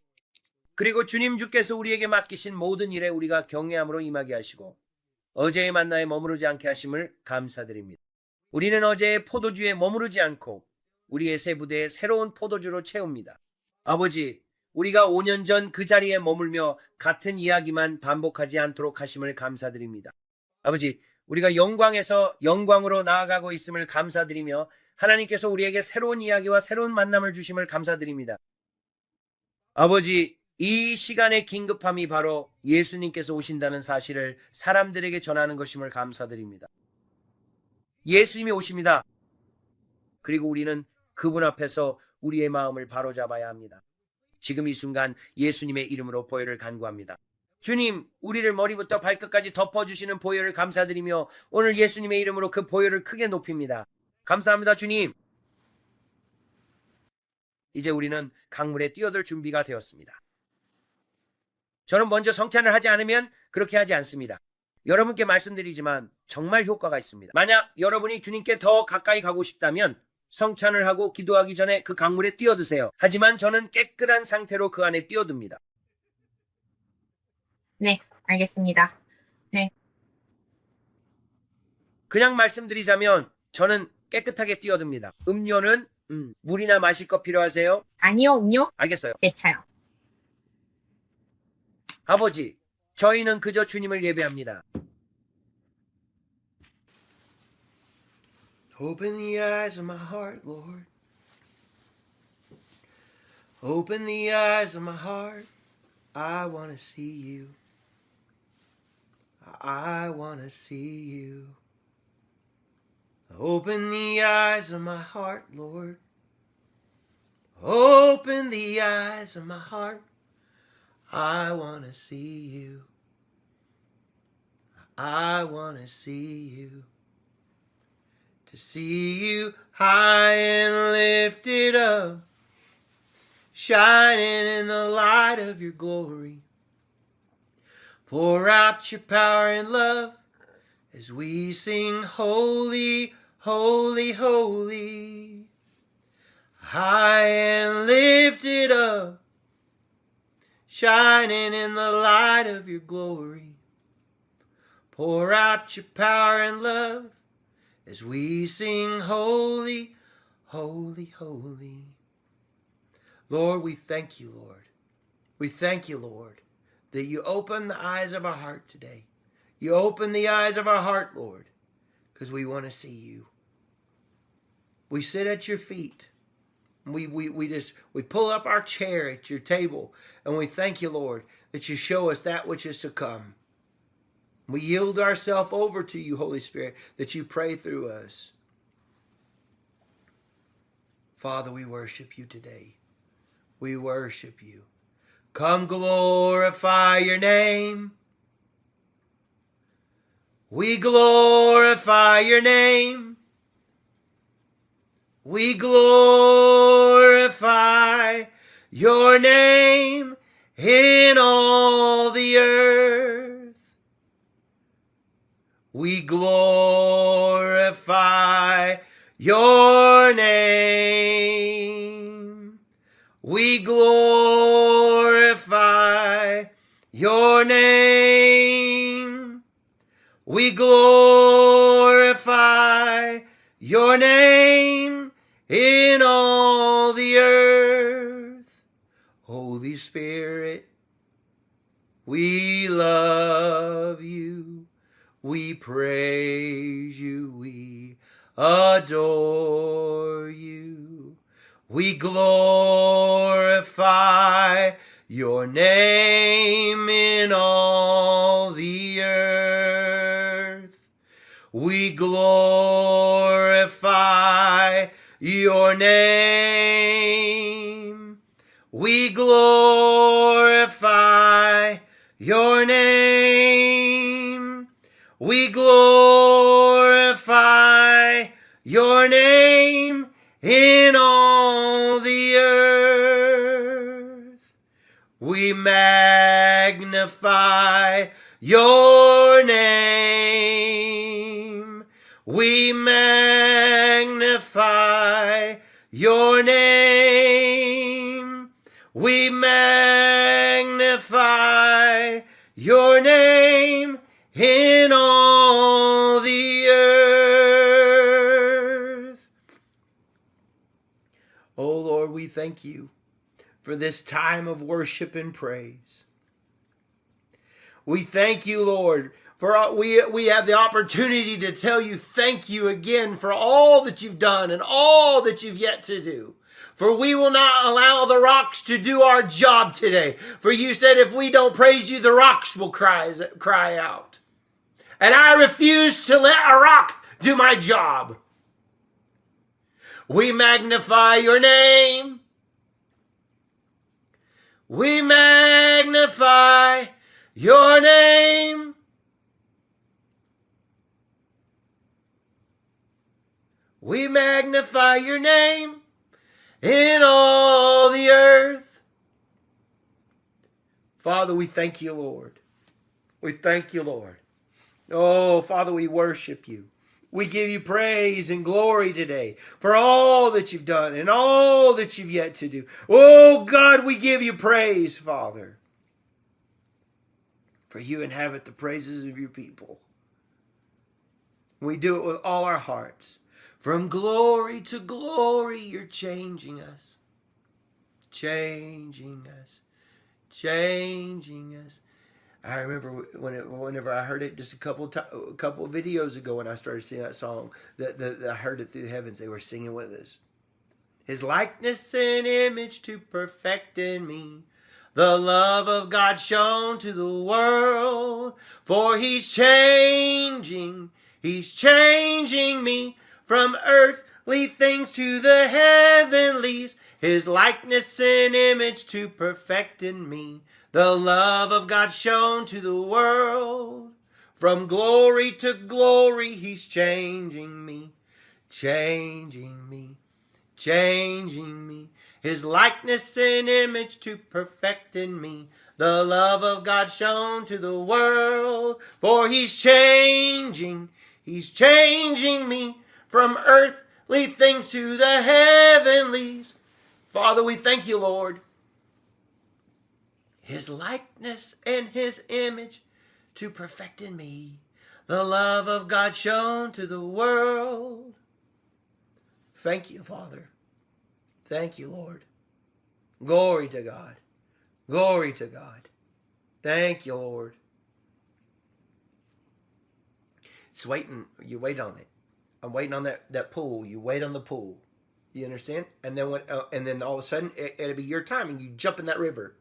그리고 주님 주께서 우리에게 맡기신 모든 일에 우리가 경외함으로 임하게 하시고 어제의 만나에 머무르지 않게 하심을 감사드립니다. 우리는 어제의 포도주에 머무르지 않고 우리의 새 부대에 새로운 포도주로 채웁니다. 아버지, 우리가 5년 전 그 자리에 머물며 같은 이야기만 반복하지 않도록 하심을 감사드립니다. 아버지, 우리가 영광에서 영광으로 나아가고 있음을 감사드리며 하나님께서 우리에게 새로운 이야기와 새로운 만남을 주심을 감사드립니다. 아버지, 이 시간의 긴급함이 바로 예수님께서 오신다는 사실을 사람들에게 전하는 것임을 감사드립니다. 예수님이 오십니다. 그리고 우리는 그분 앞에서 우리의 마음을 바로잡아야 합니다. 지금 이 순간 예수님의 이름으로 보혈을 간구합니다. 주님, 우리를 머리부터 발끝까지 덮어주시는 보혈을 감사드리며 오늘 예수님의 이름으로 그 보혈을 크게 높입니다. 감사합니다, 주님. 이제 우리는 강물에 뛰어들 준비가 되었습니다. 저는 먼저 성찬을 하지 않으면 그렇게 하지 않습니다. 여러분께 말씀드리지만 정말 효과가 있습니다. 만약 여러분이 주님께 더 가까이 가고 싶다면 성찬을 하고 기도하기 전에 그 강물에 뛰어드세요. 하지만 저는 깨끗한 상태로 그 안에 뛰어듭니다. 네, 알겠습니다. 네. 그냥 말씀드리자면 저는 깨끗하게 뛰어듭니다. 음료는 물이나 마실 거 필요하세요? 아니요, 음료? 알겠어요. 제 차요. 아버지, 저희는 그저 주님을 예배합니다. Open the eyes of my heart, Lord. Open the eyes of my heart. I want to see you. I want to see you. Open the eyes of my heart, Lord. Open the eyes of my heart. I want to see you. I want to see you. To see you high and lifted up, shining in the light of your glory. Pour out your power and love as we sing holy, holy, holy. High and lifted up, shining in the light of your glory. Pour out your power and love as we sing holy, holy, holy. Lord, we thank you, Lord. We thank you, Lord, that you open the eyes of our heart today. You open the eyes of our heart, Lord, because we want to see you. We sit at your feet. We pull up our chair at your table, and we thank you, Lord, that you show us that which is to come. We yield ourselves over to you, Holy Spirit, that you pray through us. Father, we worship you today. We worship you. Come glorify your name. We glorify your name. We glorify your name in all the earth. We glorify your name. We glorify your name. We glorify your name in all the earth. Holy Spirit, we love you. We praise you. We adore you. We glorify your name in all the earth. We glorify your name. We glorify your name. We glorify your name in all the earth. We magnify your name. We magnify your name. We magnify your name in all the earth. Oh Lord, we thank you for this time of worship and praise. We thank you, Lord, for we have the opportunity to tell you thank you again for all that you've done and all that you've yet to do. For we will not allow the rocks to do our job today. For you said if we don't praise you, the rocks will cry out. And I refuse to let a rock do my job. We magnify your name. We magnify your name. We magnify your name in all the earth. Father, we thank you, Lord. We thank you, Lord. Oh, Father, we worship you. We give you praise and glory today for all that you've done and all that you've yet to do. Oh God, we give you praise, Father. For you inhabit the praises of your people. We do it with all our hearts. From glory to glory, you're changing us. Changing us. Changing us. I remember whenever I heard it just a couple of videos ago when I started singing that song, that I heard it through the heavens. They were singing with us. His likeness and image to perfect in me the love of God shown to the world. For he's changing me from earthly things to the heavenlies. His likeness and image to perfect in me the love of God shown to the world. From glory to glory, he's changing me, changing me, changing me. His likeness and image to perfect in me the love of God shown to the world. For he's changing me from earthly things to the heavenlies. Father, we thank you, Lord. His likeness and his image to perfect in me the love of God shown to the world. Thank you, Father. Thank you, Lord. Glory to God. Glory to God. Thank you, Lord. It's waiting. You wait on it. I'm waiting on that pool. You wait on the pool. You understand? And then all of a sudden it'll be your time, and you jump in that river.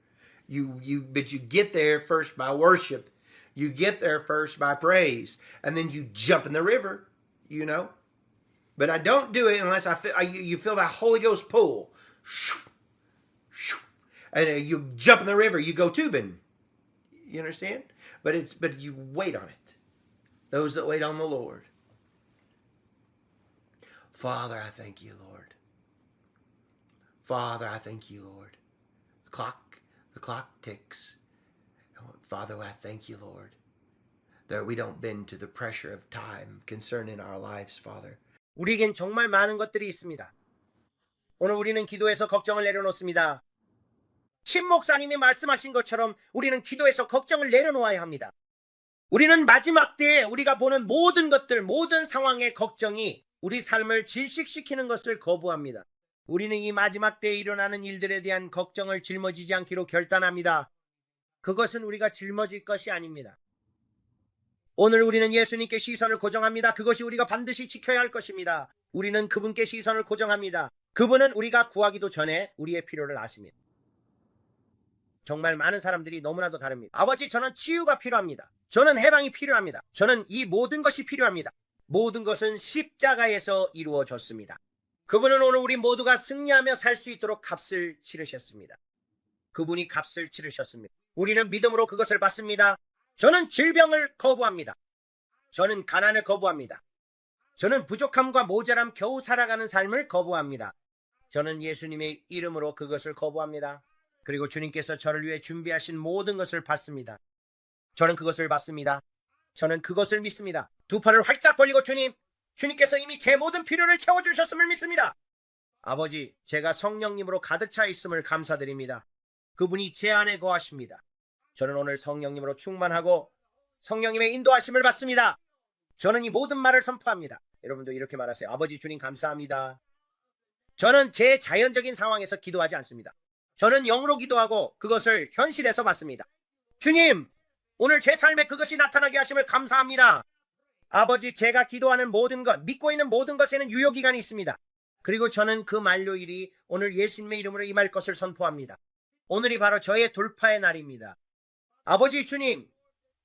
But you get there first by worship. You get there first by praise, and then you jump in the river. You know. But I don't do it unless you feel that Holy Ghost pull, and you jump in the river. You go tubing. You understand? But you wait on it. Those that wait on the Lord. Father, I thank you, Lord. Father, I thank you, Lord. The clock ticks. Father, I thank you, Lord, that we don't bend to the pressure of time concerning our lives, Father. 우리에겐 정말 많은 것들이 있습니다. 오늘 우리는 기도에서 걱정을 내려놓습니다. 신 목사님이 말씀하신 것처럼 우리는 기도에서 걱정을 내려놓아야 합니다. 우리는 마지막 때에 우리가 보는 모든 것들, 모든 상황의 걱정이 우리 삶을 질식시키는 것을 거부합니다. 우리는 이 마지막 때에 일어나는 일들에 대한 걱정을 짊어지지 않기로 결단합니다. 그것은 우리가 짊어질 것이 아닙니다. 오늘 우리는 예수님께 시선을 고정합니다. 그것이 우리가 반드시 지켜야 할 것입니다. 우리는 그분께 시선을 고정합니다. 그분은 우리가 구하기도 전에 우리의 필요를 아십니다. 정말 많은 사람들이 너무나도 다릅니다. 아버지, 저는 치유가 필요합니다. 저는 해방이 필요합니다. 저는 이 모든 것이 필요합니다. 모든 것은 십자가에서 이루어졌습니다. 그분은 오늘 우리 모두가 승리하며 살 수 있도록 값을 치르셨습니다. 그분이 값을 치르셨습니다. 우리는 믿음으로 그것을 받습니다. 저는 질병을 거부합니다. 저는 가난을 거부합니다. 저는 부족함과 모자람 겨우 살아가는 삶을 거부합니다. 저는 예수님의 이름으로 그것을 거부합니다. 그리고 주님께서 저를 위해 준비하신 모든 것을 받습니다. 저는 그것을 받습니다. 저는 그것을 믿습니다. 두 팔을 활짝 벌리고 주님께서 이미 제 모든 필요를 채워주셨음을 믿습니다. 아버지, 제가 성령님으로 가득 차 있음을 감사드립니다. 그분이 제 안에 거하십니다. 저는 오늘 성령님으로 충만하고 성령님의 인도하심을 받습니다. 저는 이 모든 말을 선포합니다. 여러분도 이렇게 말하세요. 아버지 주님 감사합니다. 저는 제 자연적인 상황에서 기도하지 않습니다. 저는 영으로 기도하고 그것을 현실에서 받습니다. 주님, 오늘 제 삶에 그것이 나타나게 하심을 감사합니다. 아버지, 제가 기도하는 모든 것, 믿고 있는 모든 것에는 유효기간이 있습니다. 그리고 저는 그 만료일이 오늘 예수님의 이름으로 임할 것을 선포합니다. 오늘이 바로 저의 돌파의 날입니다. 아버지 주님,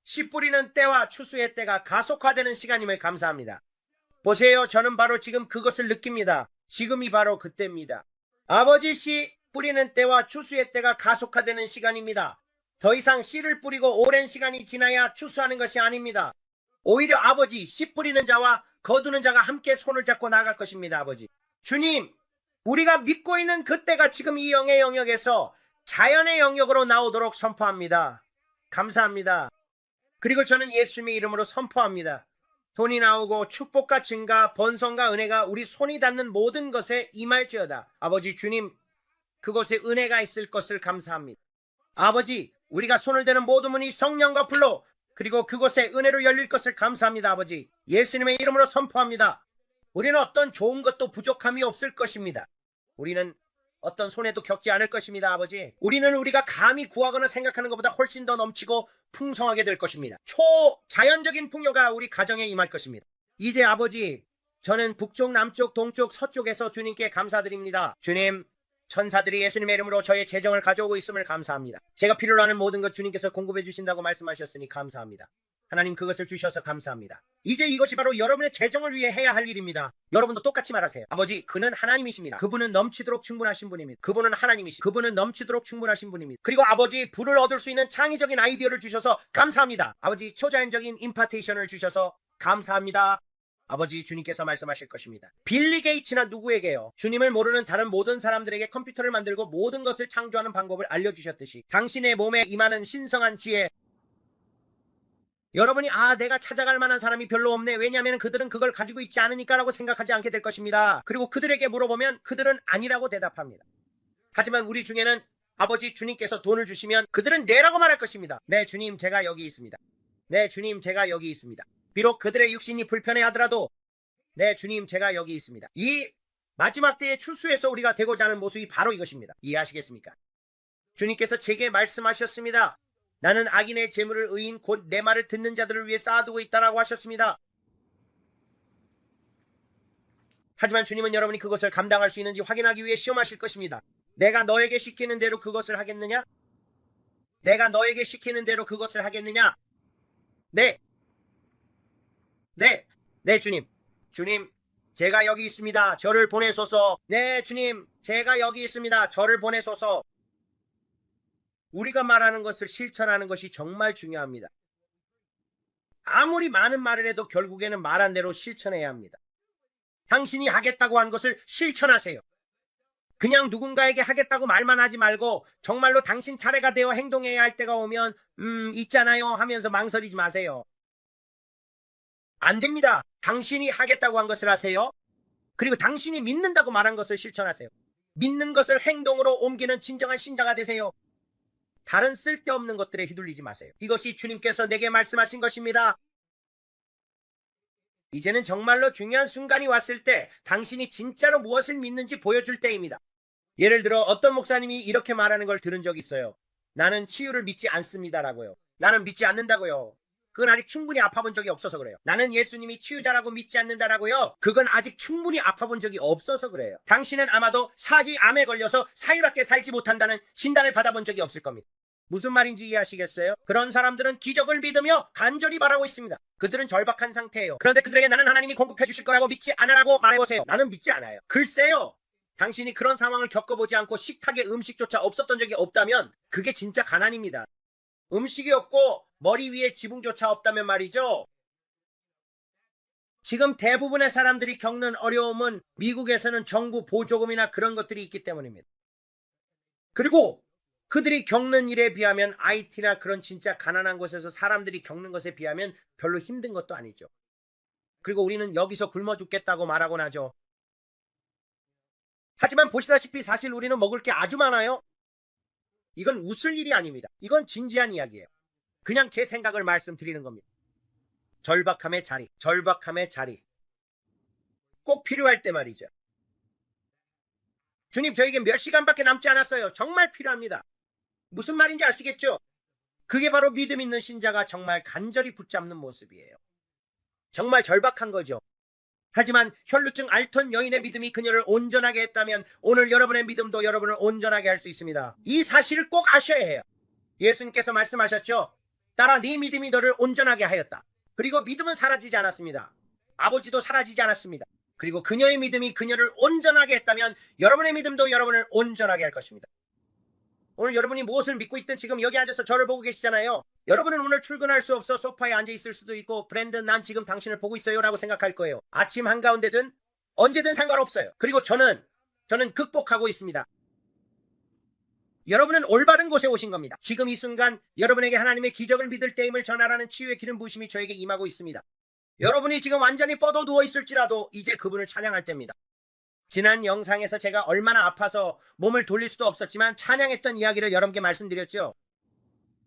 씨 뿌리는 때와 추수의 때가 가속화되는 시간임을 감사합니다. 보세요, 저는 바로 지금 그것을 느낍니다. 지금이 바로 그때입니다. 아버지, 씨 뿌리는 때와 추수의 때가 가속화되는 시간입니다. 더 이상 씨를 뿌리고 오랜 시간이 지나야 추수하는 것이 아닙니다. 오히려 아버지, 씨 뿌리는 자와 거두는 자가 함께 손을 잡고 나아갈 것입니다. 아버지 주님, 우리가 믿고 있는 그때가 지금 이 영의 영역에서 자연의 영역으로 나오도록 선포합니다. 감사합니다. 그리고 저는 예수님의 이름으로 선포합니다. 돈이 나오고 축복과 증가, 번성과 은혜가 우리 손이 닿는 모든 것에 임할지어다. 아버지 주님, 그곳에 은혜가 있을 것을 감사합니다. 아버지, 우리가 손을 대는 모든 문이 성령과 불로 그리고 그곳에 은혜로 열릴 것을 감사합니다. 아버지, 예수님의 이름으로 선포합니다. 우리는 어떤 좋은 것도 부족함이 없을 것입니다. 우리는 어떤 손해도 겪지 않을 것입니다. 아버지, 우리는 우리가 감히 구하거나 생각하는 것보다 훨씬 더 넘치고 풍성하게 될 것입니다. 초자연적인 풍요가 우리 가정에 임할 것입니다. 이제 아버지, 저는 북쪽, 남쪽, 동쪽, 서쪽에서 주님께 감사드립니다. 주님, 천사들이 예수님의 이름으로 저의 재정을 가져오고 있음을 감사합니다. 제가 필요로 하는 모든 것 주님께서 공급해 주신다고 말씀하셨으니 감사합니다. 하나님, 그것을 주셔서 감사합니다. 이제 이것이 바로 여러분의 재정을 위해 해야 할 일입니다. 여러분도 똑같이 말하세요. 아버지, 그는 하나님이십니다. 그분은 넘치도록 충분하신 분입니다. 그분은 하나님이십니다. 그분은 넘치도록 충분하신 분입니다. 그리고 아버지, 부를 얻을 수 있는 창의적인 아이디어를 주셔서 감사합니다. 아버지, 초자연적인 임파테이션을 주셔서 감사합니다. 아버지, 주님께서 말씀하실 것입니다. 빌리 게이츠나 누구에게요, 주님을 모르는 다른 모든 사람들에게 컴퓨터를 만들고 모든 것을 창조하는 방법을 알려주셨듯이 당신의 몸에 임하는 신성한 지혜, 여러분이 내가 찾아갈 만한 사람이 별로 없네, 왜냐하면 그들은 그걸 가지고 있지 않으니까 라고 생각하지 않게 될 것입니다. 그리고 그들에게 물어보면 그들은 아니라고 대답합니다. 하지만 우리 중에는 아버지, 주님께서 돈을 주시면 그들은 네라고 말할 것입니다. 네 주님, 제가 여기 있습니다. 네 주님, 제가 여기 있습니다. 비록 그들의 육신이 불편해하더라도 네 주님, 제가 여기 있습니다. 이 마지막 때의 추수에서 우리가 되고자 하는 모습이 바로 이것입니다. 이해하시겠습니까? 주님께서 제게 말씀하셨습니다. 나는 악인의 재물을 의인 곧 내 말을 듣는 자들을 위해 쌓아두고 있다라고 하셨습니다. 하지만 주님은 여러분이 그것을 감당할 수 있는지 확인하기 위해 시험하실 것입니다. 내가 너에게 시키는 대로 그것을 하겠느냐? 내가 너에게 시키는 대로 그것을 하겠느냐? 네. 네 주님. 주님, 제가 여기 있습니다. 저를 보내소서. 네 주님, 제가 여기 있습니다. 저를 보내소서. 우리가 말하는 것을 실천하는 것이 정말 중요합니다. 아무리 많은 말을 해도 결국에는 말한 대로 실천해야 합니다. 당신이 하겠다고 한 것을 실천하세요. 그냥 누군가에게 하겠다고 말만 하지 말고 정말로 당신 차례가 되어 행동해야 할 때가 오면 있잖아요 하면서 망설이지 마세요. 안 됩니다. 당신이 하겠다고 한 것을 하세요. 그리고 당신이 믿는다고 말한 것을 실천하세요. 믿는 것을 행동으로 옮기는 진정한 신자가 되세요. 다른 쓸데없는 것들에 휘둘리지 마세요. 이것이 주님께서 내게 말씀하신 것입니다. 이제는 정말로 중요한 순간이 왔을 때 당신이 진짜로 무엇을 믿는지 보여줄 때입니다. 예를 들어 어떤 목사님이 이렇게 말하는 걸 들은 적이 있어요. 나는 치유를 믿지 않습니다라고요. 나는 믿지 않는다고요. 그건 아직 충분히 아파본 적이 없어서 그래요. 나는 예수님이 치유자라고 믿지 않는다라고요. 그건 아직 충분히 아파본 적이 없어서 그래요. 당신은 아마도 사기암에 걸려서 사흘밖에 살지 못한다는 진단을 받아본 적이 없을 겁니다. 무슨 말인지 이해하시겠어요? 그런 사람들은 기적을 믿으며 간절히 바라고 있습니다. 그들은 절박한 상태예요. 그런데 그들에게 나는 하나님이 공급해 주실 거라고 믿지 않으라고 말해보세요. 나는 믿지 않아요. 글쎄요. 당신이 그런 상황을 겪어보지 않고 식탁에 음식조차 없었던 적이 없다면 그게 진짜 가난입니다. 음식이 없고 머리 위에 지붕조차 없다면 말이죠. 지금 대부분의 사람들이 겪는 어려움은 미국에서는 정부 보조금이나 그런 것들이 있기 때문입니다. 그리고 그들이 겪는 일에 비하면 IT나 그런 진짜 가난한 곳에서 사람들이 겪는 것에 비하면 별로 힘든 것도 아니죠. 그리고 우리는 여기서 굶어 죽겠다고 말하곤 하죠. 하지만 보시다시피 사실 우리는 먹을 게 아주 많아요. 이건 웃을 일이 아닙니다. 이건 진지한 이야기예요. 그냥 제 생각을 말씀드리는 겁니다. 절박함의 자리, 절박함의 자리. 꼭 필요할 때 말이죠. 주님, 저에게 몇 시간밖에 남지 않았어요. 정말 필요합니다. 무슨 말인지 아시겠죠? 그게 바로 믿음 있는 신자가 정말 간절히 붙잡는 모습이에요. 정말 절박한 거죠. 하지만 혈루증 앓던 여인의 믿음이 그녀를 온전하게 했다면 오늘 여러분의 믿음도 여러분을 온전하게 할 수 있습니다. 이 사실을 꼭 아셔야 해요. 예수님께서 말씀하셨죠. 따라 네 믿음이 너를 온전하게 하였다. 그리고 믿음은 사라지지 않았습니다. 아버지도 사라지지 않았습니다. 그리고 그녀의 믿음이 그녀를 온전하게 했다면 여러분의 믿음도 여러분을 온전하게 할 것입니다. 오늘 여러분이 무엇을 믿고 있든 지금 여기 앉아서 저를 보고 계시잖아요. 여러분은 오늘 출근할 수 없어 소파에 앉아 있을 수도 있고 브랜든, 난 지금 당신을 보고 있어요 라고 생각할 거예요. 아침 한가운데든 언제든 상관없어요. 그리고 저는 극복하고 있습니다. 여러분은 올바른 곳에 오신 겁니다. 지금 이 순간 여러분에게 하나님의 기적을 믿을 때임을 전하라는 치유의 기름 부으심이 저에게 임하고 있습니다. 여러분이 지금 완전히 뻗어 누워 있을지라도 이제 그분을 찬양할 때입니다. 지난 영상에서 제가 얼마나 아파서 몸을 돌릴 수도 없었지만 찬양했던 이야기를 여러분께 말씀드렸죠.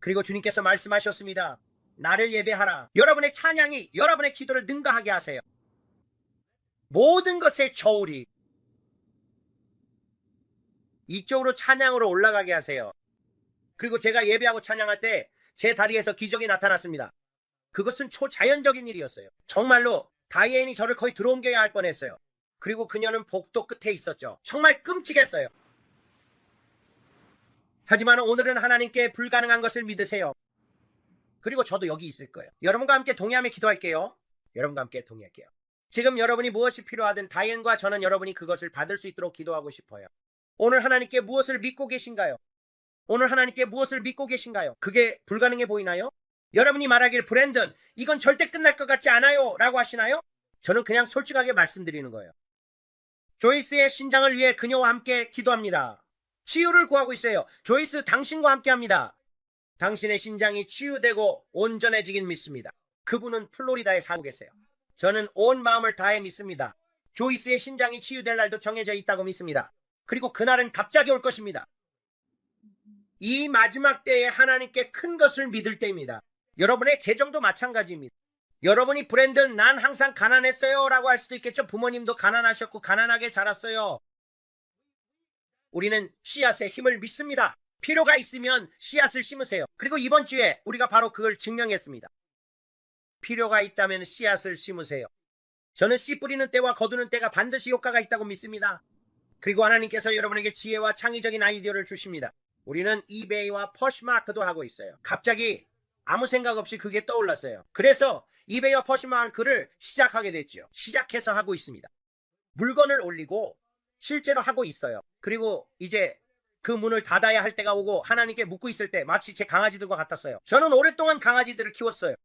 그리고 주님께서 말씀하셨습니다. 나를 예배하라. 여러분의 찬양이 여러분의 기도를 능가하게 하세요. 모든 것의 저울이 이쪽으로 찬양으로 올라가게 하세요. 그리고 제가 예배하고 찬양할 때 제 다리에서 기적이 나타났습니다. 그것은 초자연적인 일이었어요. 정말로 다이앤이 저를 거의 들어옮겨야 할 뻔했어요. 그리고 그녀는 복도 끝에 있었죠. 정말 끔찍했어요. 하지만 오늘은 하나님께 불가능한 것을 믿으세요. 그리고 저도 여기 있을 거예요. 여러분과 함께 동의하며 기도할게요. 여러분과 함께 동의할게요. 지금 여러분이 무엇이 필요하든 다이앤과 저는 여러분이 그것을 받을 수 있도록 기도하고 싶어요. 오늘 하나님께 무엇을 믿고 계신가요? 오늘 하나님께 무엇을 믿고 계신가요? 그게 불가능해 보이나요? 여러분이 말하길 브랜든 이건 절대 끝날 것 같지 않아요 라고 하시나요? 저는 그냥 솔직하게 말씀드리는 거예요. 조이스의 신장을 위해 그녀와 함께 기도합니다. 치유를 구하고 있어요. 조이스 당신과 함께 합니다. 당신의 신장이 치유되고 온전해지길 믿습니다. 그분은 플로리다에 살고 계세요. 저는 온 마음을 다해 믿습니다. 조이스의 신장이 치유될 날도 정해져 있다고 믿습니다. 그리고 그날은 갑자기 올 것입니다. 이 마지막 때에 하나님께 큰 것을 믿을 때입니다. 여러분의 재정도 마찬가지입니다. 여러분이 브랜든 난 항상 가난했어요 라고 할 수도 있겠죠. 부모님도 가난하셨고 가난하게 자랐어요. 우리는 씨앗의 힘을 믿습니다. 필요가 있으면 씨앗을 심으세요. 그리고 이번 주에 우리가 바로 그걸 증명했습니다. 필요가 있다면 씨앗을 심으세요. 저는 씨 뿌리는 때와 거두는 때가 반드시 효과가 있다고 믿습니다. 그리고 하나님께서 여러분에게 지혜와 창의적인 아이디어를 주십니다. 우리는 이베이와 퍼시마크도 하고 있어요. 갑자기 아무 생각 없이 그게 떠올랐어요. 그래서 이베이와 퍼시마크를 시작하게 됐죠. 시작해서 하고 있습니다. 물건을 올리고 실제로 하고 있어요. 그리고 이제 그 문을 닫아야 할 때가 오고 하나님께 묻고 있을 때 마치 제 강아지들과 같았어요. 저는 오랫동안 강아지들을 키웠어요.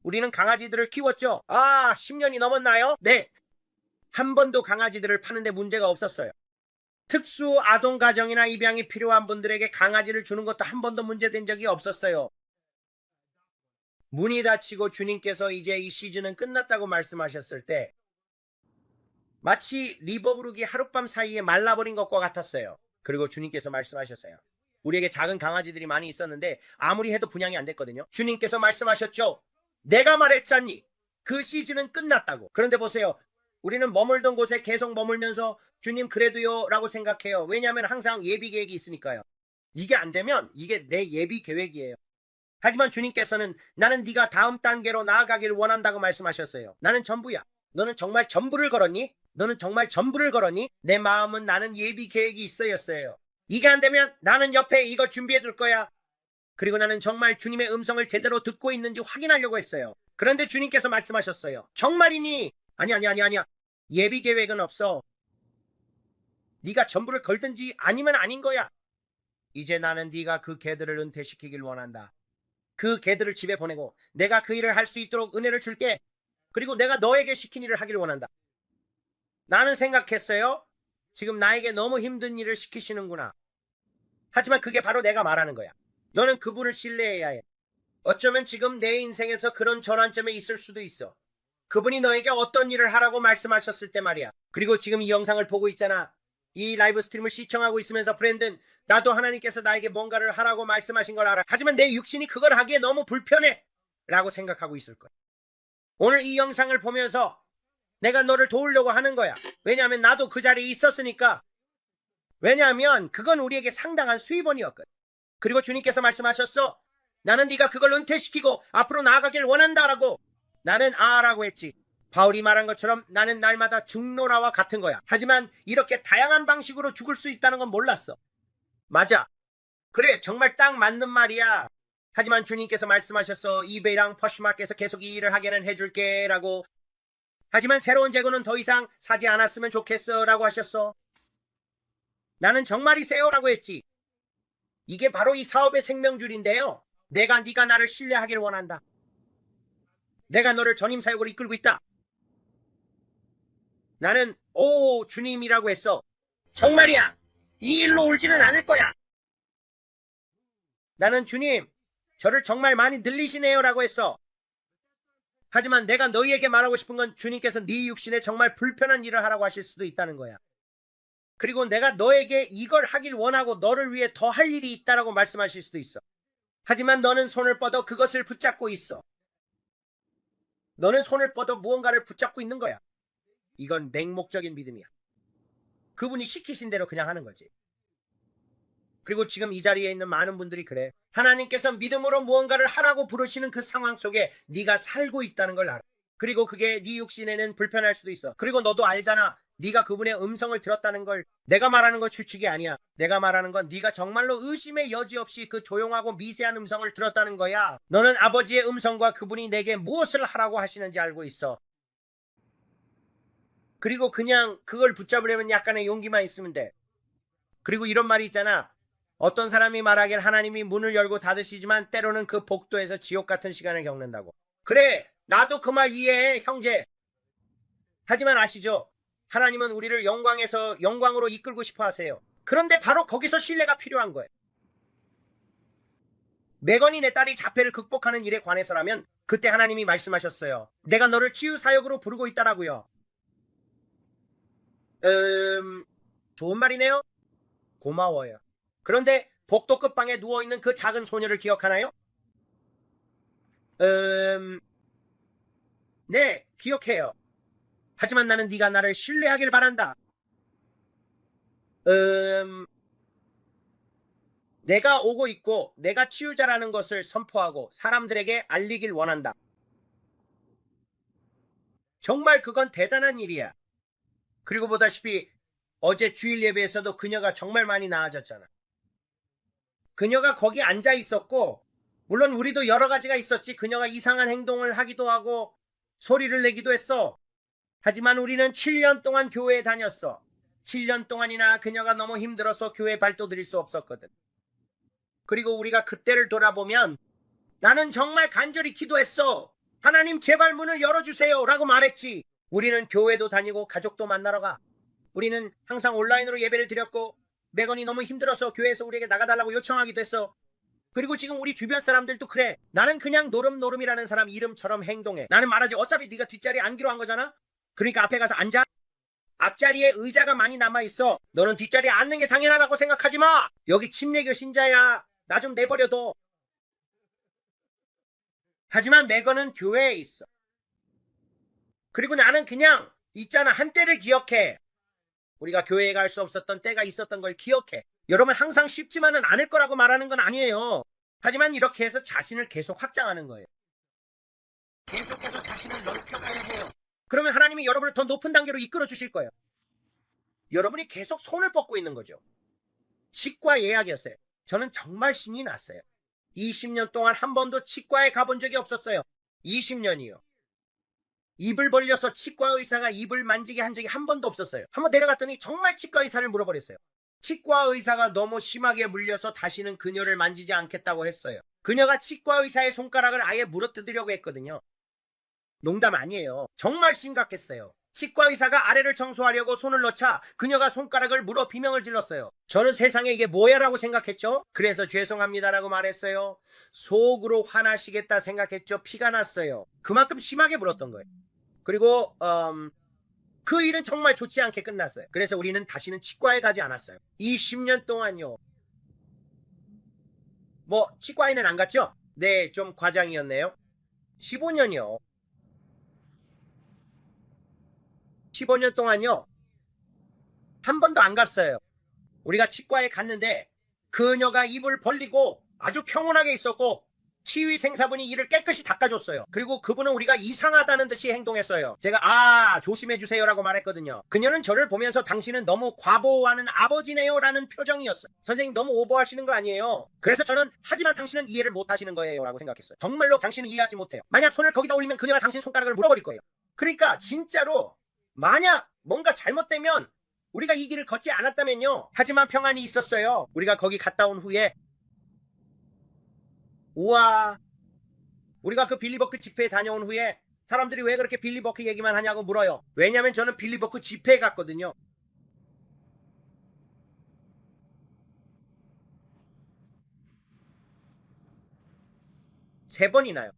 우리는 강아지들을 키웠죠. 10년이 넘었나요? 네. 한 번도 강아지들을 파는데 문제가 없었어요. 특수 아동 가정이나 입양이 필요한 분들에게 강아지를 주는 것도 한 번도 문제된 적이 없었어요. 문이 닫히고 주님께서 이제 이 시즌은 끝났다고 말씀하셨을 때 마치 리버 부르기 하룻밤 사이에 말라버린 것과 같았어요. 그리고 주님께서 말씀하셨어요. 우리에게 작은 강아지들이 많이 있었는데 아무리 해도 분양이 안 됐거든요. 주님께서 말씀하셨죠. 내가 말했잖니. 그 시즌은 끝났다고. 그런데 보세요. 우리는 머물던 곳에 계속 머물면서 주님 그래도요 라고 생각해요. 왜냐하면 항상 예비 계획이 있으니까요. 이게 안 되면 이게 내 예비 계획이에요. 하지만 주님께서는 나는 네가 다음 단계로 나아가길 원한다고 말씀하셨어요. 나는 전부야. 너는 정말 전부를 걸었니? 너는 정말 전부를 걸었니? 내 마음은 나는 예비 계획이 있어였어요. 이게 안 되면 나는 옆에 이거 준비해 둘 거야. 그리고 나는 정말 주님의 음성을 제대로 듣고 있는지 확인하려고 했어요. 그런데 주님께서 말씀하셨어요. 정말이니? 아니야. 예비 계획은 없어. 네가 전부를 걸든지 아니면 아닌 거야. 이제 나는 네가 그 개들을 은퇴시키길 원한다. 그 개들을 집에 보내고 내가 그 일을 할 수 있도록 은혜를 줄게. 그리고 내가 너에게 시킨 일을 하길 원한다. 나는 생각했어요. 지금 나에게 너무 힘든 일을 시키시는구나. 하지만 그게 바로 내가 말하는 거야. 너는 그분을 신뢰해야 해. 어쩌면 지금 내 인생에서 그런 전환점에 있을 수도 있어. 그분이 너에게 어떤 일을 하라고 말씀하셨을 때 말이야. 그리고 지금 이 영상을 보고 있잖아. 이 라이브 스트림을 시청하고 있으면서 브랜든 나도 하나님께서 나에게 뭔가를 하라고 말씀하신 걸 알아. 하지만 내 육신이 그걸 하기에 너무 불편해 라고 생각하고 있을 거야. 오늘 이 영상을 보면서 내가 너를 도우려고 하는 거야. 왜냐하면 나도 그 자리에 있었으니까. 왜냐하면 그건 우리에게 상당한 수입원이었거든. 그리고 주님께서 말씀하셨어. 나는 네가 그걸 은퇴시키고 앞으로 나아가길 원한다라고. 나는 라고 했지. 바울이 말한 것처럼 나는 날마다 죽노라와 같은 거야. 하지만 이렇게 다양한 방식으로 죽을 수 있다는 건 몰랐어. 맞아. 그래, 정말 딱 맞는 말이야. 하지만 주님께서 말씀하셨어. 이베이랑 퍼시마켓에서 계속 이 일을 하게는 해줄게 라고. 하지만 새로운 재고는 더 이상 사지 않았으면 좋겠어 라고 하셨어. 나는 정말이세요 라고 했지. 이게 바로 이 사업의 생명줄인데요. 네가 나를 신뢰하길 원한다. 내가 너를 전임 사역으로 이끌고 있다. 나는 주님이라고 했어. 정말이야. 이 일로 울지는 않을 거야. 나는 주님, 저를 정말 많이 늘리시네요 라고 했어. 하지만 내가 너희에게 말하고 싶은 건 주님께서 네 육신에 정말 불편한 일을 하라고 하실 수도 있다는 거야. 그리고 내가 너에게 이걸 하길 원하고 너를 위해 더 할 일이 있다라고 말씀하실 수도 있어. 하지만 너는 손을 뻗어 그것을 붙잡고 있어. 너는 손을 뻗어 무언가를 붙잡고 있는 거야. 이건 맹목적인 믿음이야. 그분이 시키신 대로 그냥 하는 거지. 그리고 지금 이 자리에 있는 많은 분들이 그래. 하나님께서 믿음으로 무언가를 하라고 부르시는 그 상황 속에 네가 살고 있다는 걸 알아. 그리고 그게 네 육신에는 불편할 수도 있어. 그리고 너도 알잖아. 네가 그분의 음성을 들었다는 걸. 내가 말하는 건 추측이 아니야. 내가 말하는 건 네가 정말로 의심의 여지 없이 그 조용하고 미세한 음성을 들었다는 거야. 너는 아버지의 음성과 그분이 내게 무엇을 하라고 하시는지 알고 있어. 그리고 그냥 그걸 붙잡으려면 약간의 용기만 있으면 돼. 그리고 이런 말이 있잖아. 어떤 사람이 말하길 하나님이 문을 열고 닫으시지만 때로는 그 복도에서 지옥 같은 시간을 겪는다고. 그래, 나도 그 말 이해해, 형제. 하지만 아시죠? 하나님은 우리를 영광에서 영광으로 이끌고 싶어 하세요. 그런데 바로 거기서 신뢰가 필요한 거예요. 메건이 내 딸이 자폐를 극복하는 일에 관해서라면 그때 하나님이 말씀하셨어요. 내가 너를 치유 사역으로 부르고 있다라고요. 좋은 말이네요. 고마워요. 그런데 복도 끝방에 누워있는 그 작은 소녀를 기억하나요? 네, 기억해요. 하지만 나는 네가 나를 신뢰하길 바란다. 내가 오고 있고 내가 치유자라는 것을 선포하고 사람들에게 알리길 원한다. 정말 그건 대단한 일이야. 그리고 보다시피 어제 주일 예배에서도 그녀가 정말 많이 나아졌잖아. 그녀가 거기 앉아 있었고, 물론 우리도 여러 가지가 있었지. 그녀가 이상한 행동을 하기도 하고 소리를 내기도 했어. 하지만 우리는 7년 동안 교회에 다녔어. 7년 동안이나 그녀가 너무 힘들어서 교회에 발도드릴 수 없었거든. 그리고 우리가 그때를 돌아보면 나는 정말 간절히 기도했어. 하나님 제발 문을 열어주세요 라고 말했지. 우리는 교회도 다니고 가족도 만나러 가. 우리는 항상 온라인으로 예배를 드렸고 메건이 너무 힘들어서 교회에서 우리에게 나가달라고 요청하기도 했어. 그리고 지금 우리 주변 사람들도 그래. 나는 그냥 노름노름이라는 사람 이름처럼 행동해. 나는 말하지 어차피 네가 뒷자리에 앉기로 한 거잖아. 그러니까 앞에 가서 앉아. 앞자리에 의자가 많이 남아있어. 너는 뒷자리에 앉는 게 당연하다고 생각하지 마. 여기 침례교 신자야. 나 좀 내버려둬. 하지만 메건은 교회에 있어. 그리고 나는 그냥 있잖아. 한때를 기억해. 우리가 교회에 갈 수 없었던 때가 있었던 걸 기억해. 여러분 항상 쉽지만은 않을 거라고 말하는 건 아니에요. 하지만 이렇게 해서 자신을 계속 확장하는 거예요. 계속해서 자신을 넓혀가야 해요. 그러면 하나님이 여러분을 더 높은 단계로 이끌어 주실 거예요. 여러분이 계속 손을 뻗고 있는 거죠. 치과 예약이었어요. 저는 정말 신이 났어요. 20년 동안 한 번도 치과에 가본 적이 없었어요. 20년이요. 입을 벌려서 치과 의사가 입을 만지게 한 적이 한 번도 없었어요. 한번 내려갔더니 정말 치과 의사를 물어버렸어요. 치과 의사가 너무 심하게 물려서 다시는 그녀를 만지지 않겠다고 했어요. 그녀가 치과 의사의 손가락을 아예 물어뜯으려고 했거든요. 농담 아니에요. 정말 심각했어요. 치과 의사가 아래를 청소하려고 손을 넣자 그녀가 손가락을 물어 비명을 질렀어요. 저는 세상에 이게 뭐야라고 생각했죠. 그래서 죄송합니다라고 말했어요. 속으로 화나시겠다 생각했죠. 피가 났어요. 그만큼 심하게 물었던 거예요. 그리고 그 일은 정말 좋지 않게 끝났어요. 그래서 우리는 다시는 치과에 가지 않았어요. 이 10년 동안요. 뭐 치과에는 안 갔죠? 네, 좀 과장이었네요. 15년이요. 15년 동안요. 한 번도 안 갔어요. 우리가 치과에 갔는데 그녀가 입을 벌리고 아주 평온하게 있었고 치위생사분이 이를 깨끗이 닦아줬어요. 그리고 그분은 우리가 이상하다는 듯이 행동했어요. 제가 조심해주세요라고 말했거든요. 그녀는 저를 보면서 당신은 너무 과보하는 아버지네요 라는 표정이었어요. 선생님 너무 오버하시는 거 아니에요? 그래서 저는 하지만 당신은 이해를 못하시는 거예요 라고 생각했어요. 정말로 당신은 이해하지 못해요. 만약 손을 거기다 올리면 그녀가 당신 손가락을 물어버릴 거예요. 그러니까 진짜로 만약 뭔가 잘못되면 우리가 이 길을 걷지 않았다면요. 하지만 평안이 있었어요. 우리가 거기 갔다 온 후에 우와, 우리가 그 빌리버크 집회에 다녀온 후에 사람들이 왜 그렇게 빌리버크 얘기만 하냐고 물어요. 왜냐면 저는 빌리버크 집회에 갔거든요. 세 번이나요.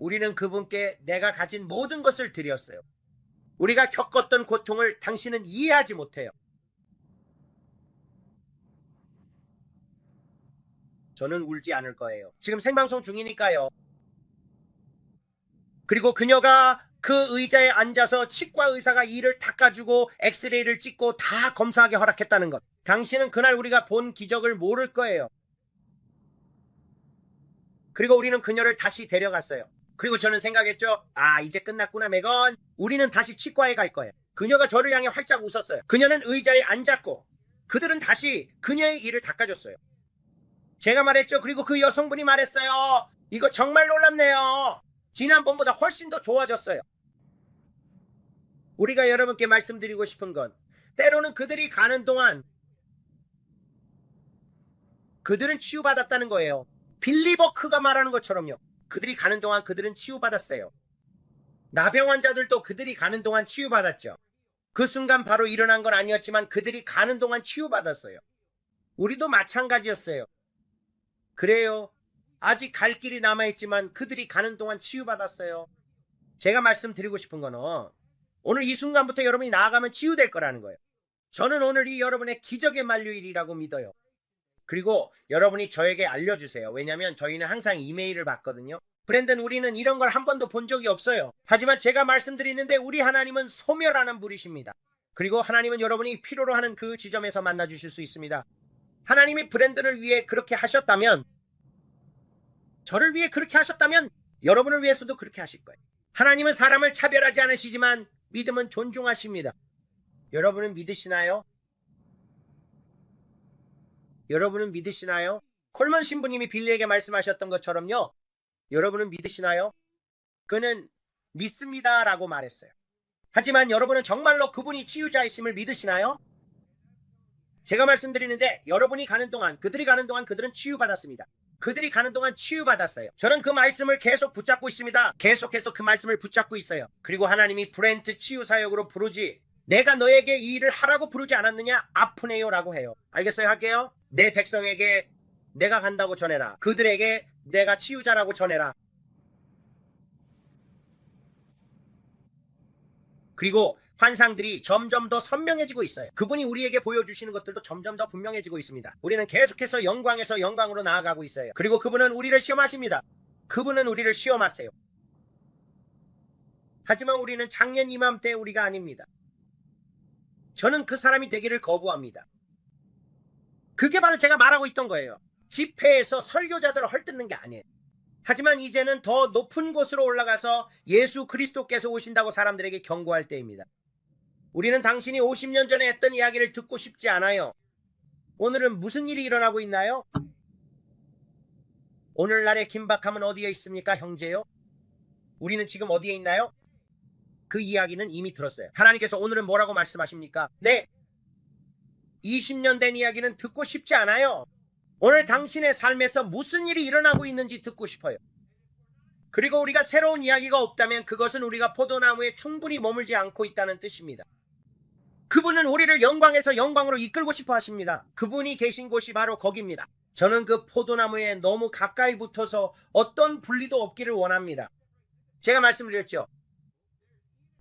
우리는 그분께 내가 가진 모든 것을 드렸어요. 우리가 겪었던 고통을 당신은 이해하지 못해요. 저는 울지 않을 거예요. 지금 생방송 중이니까요. 그리고 그녀가 그 의자에 앉아서 치과 의사가 이를 닦아주고 엑스레이를 찍고 다 검사하게 허락했다는 것. 당신은 그날 우리가 본 기적을 모를 거예요. 그리고 우리는 그녀를 다시 데려갔어요. 그리고 저는 생각했죠. 아, 이제 끝났구나, 메건. 우리는 다시 치과에 갈 거예요. 그녀가 저를 향해 활짝 웃었어요. 그녀는 의자에 앉았고 그들은 다시 그녀의 이를 닦아줬어요. 제가 말했죠. 그리고 그 여성분이 말했어요. 이거 정말 놀랍네요. 지난번보다 훨씬 더 좋아졌어요. 우리가 여러분께 말씀드리고 싶은 건 때로는 그들이 가는 동안 그들은 치유받았다는 거예요. 빌리 버크가 말하는 것처럼요. 그들이 가는 동안 그들은 치유받았어요. 나병 환자들도 그들이 가는 동안 치유받았죠. 그 순간 바로 일어난 건 아니었지만 그들이 가는 동안 치유받았어요. 우리도 마찬가지였어요. 그래요. 아직 갈 길이 남아있지만 그들이 가는 동안 치유받았어요. 제가 말씀드리고 싶은 거는 오늘 이 순간부터 여러분이 나아가면 치유될 거라는 거예요. 저는 오늘 이 여러분의 기적의 만료일이라고 믿어요. 그리고 여러분이 저에게 알려주세요. 왜냐하면 저희는 항상 이메일을 받거든요. 브랜든, 우리는 이런 걸 한 번도 본 적이 없어요. 하지만 제가 말씀드리는데 우리 하나님은 소멸하는 분이십니다. 그리고 하나님은 여러분이 필요로 하는 그 지점에서 만나주실 수 있습니다. 하나님이 브랜든을 위해 그렇게 하셨다면, 저를 위해 그렇게 하셨다면 여러분을 위해서도 그렇게 하실 거예요. 하나님은 사람을 차별하지 않으시지만 믿음은 존중하십니다. 여러분은 믿으시나요? 여러분은 믿으시나요? 콜먼 신부님이 빌리에게 말씀하셨던 것처럼요. 여러분은 믿으시나요? 그는 믿습니다 라고 말했어요. 하지만 여러분은 정말로 그분이 치유자이심을 믿으시나요? 제가 말씀드리는데 여러분이 가는 동안, 그들이 가는 동안 그들은 치유받았습니다. 그들이 가는 동안 치유받았어요. 저는 그 말씀을 계속 붙잡고 있습니다. 계속해서 그 말씀을 붙잡고 있어요. 그리고 하나님이 브렌트 치유사역으로 부르지, 내가 너에게 이 일을 하라고 부르지 않았느냐? 아프네요 라고 해요. 알겠어요? 할게요. 내 백성에게 내가 간다고 전해라. 그들에게 내가 치유자라고 전해라. 그리고 환상들이 점점 더 선명해지고 있어요. 그분이 우리에게 보여주시는 것들도 점점 더 분명해지고 있습니다. 우리는 계속해서 영광에서 영광으로 나아가고 있어요. 그리고 그분은 우리를 시험하십니다. 그분은 우리를 시험하세요. 하지만 우리는 작년 이맘때 우리가 아닙니다. 저는 그 사람이 되기를 거부합니다. 그게 바로 제가 말하고 있던 거예요. 집회에서 설교자들을 헐뜯는 게 아니에요. 하지만 이제는 더 높은 곳으로 올라가서 예수 그리스도께서 오신다고 사람들에게 경고할 때입니다. 우리는 당신이 50년 전에 했던 이야기를 듣고 싶지 않아요. 오늘은 무슨 일이 일어나고 있나요? 오늘날의 긴박함은 어디에 있습니까, 형제요? 우리는 지금 어디에 있나요? 그 이야기는 이미 들었어요. 하나님께서 오늘은 뭐라고 말씀하십니까? 네, 20년 된 이야기는 듣고 싶지 않아요. 오늘 당신의 삶에서 무슨 일이 일어나고 있는지 듣고 싶어요. 그리고 우리가 새로운 이야기가 없다면 그것은 우리가 포도나무에 충분히 머물지 않고 있다는 뜻입니다. 그분은 우리를 영광에서 영광으로 이끌고 싶어 하십니다. 그분이 계신 곳이 바로 거기입니다. 저는 그 포도나무에 너무 가까이 붙어서 어떤 분리도 없기를 원합니다. 제가 말씀드렸죠.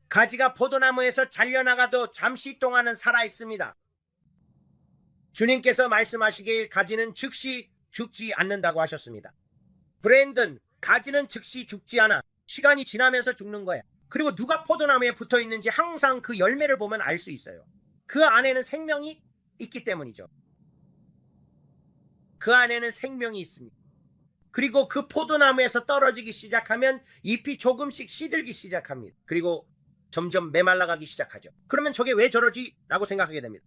가지가 포도나무에서 잘려나가도 잠시 동안은 살아있습니다. 주님께서 말씀하시길 가지는 즉시 죽지 않는다고 하셨습니다. 브랜든, 가지는 즉시 죽지 않아. 시간이 지나면서 죽는 거야. 그리고 누가 포도나무에 붙어 있는지 항상 그 열매를 보면 알 수 있어요. 그 안에는 생명이 있기 때문이죠. 그 안에는 생명이 있습니다. 그리고 그 포도나무에서 떨어지기 시작하면 잎이 조금씩 시들기 시작합니다. 그리고 점점 메말라가기 시작하죠. 그러면 저게 왜 저러지? 라고 생각하게 됩니다.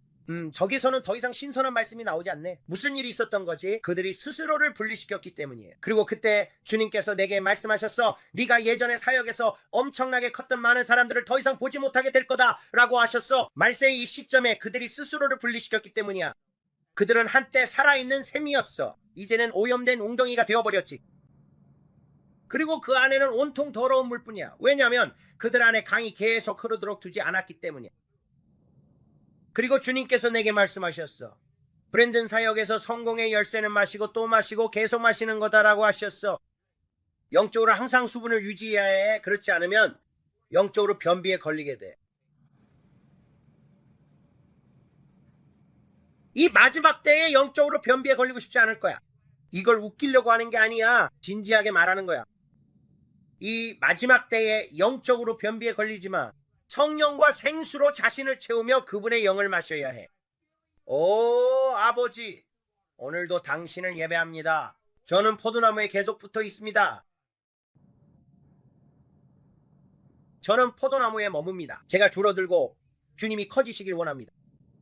저기서는 더 이상 신선한 말씀이 나오지 않네. 무슨 일이 있었던 거지? 그들이 스스로를 분리시켰기 때문이에요. 그리고 그때 주님께서 내게 말씀하셨어. 네가 예전에 사역에서 엄청나게 컸던 많은 사람들을 더 이상 보지 못하게 될 거다 라고 하셨어. 말세의 이 시점에 그들이 스스로를 분리시켰기 때문이야. 그들은 한때 살아있는 샘이었어. 이제는 오염된 웅덩이가 되어버렸지. 그리고 그 안에는 온통 더러운 물뿐이야. 왜냐하면 그들 안에 강이 계속 흐르도록 두지 않았기 때문이야. 그리고 주님께서 내게 말씀하셨어. 브랜든 사역에서 성공의 열쇠는 마시고 또 마시고 계속 마시는 거다라고 하셨어. 영적으로 항상 수분을 유지해야 해. 그렇지 않으면 영적으로 변비에 걸리게 돼. 이 마지막 때에 영적으로 변비에 걸리고 싶지 않을 거야. 이걸 웃기려고 하는 게 아니야. 진지하게 말하는 거야. 이 마지막 때에 영적으로 변비에 걸리지 마. 성령과 생수로 자신을 채우며 그분의 영을 마셔야 해. 오, 아버지, 오늘도 당신을 예배합니다. 저는 포도나무에 계속 붙어 있습니다. 저는 포도나무에 머뭅니다. 제가 줄어들고 주님이 커지시길 원합니다.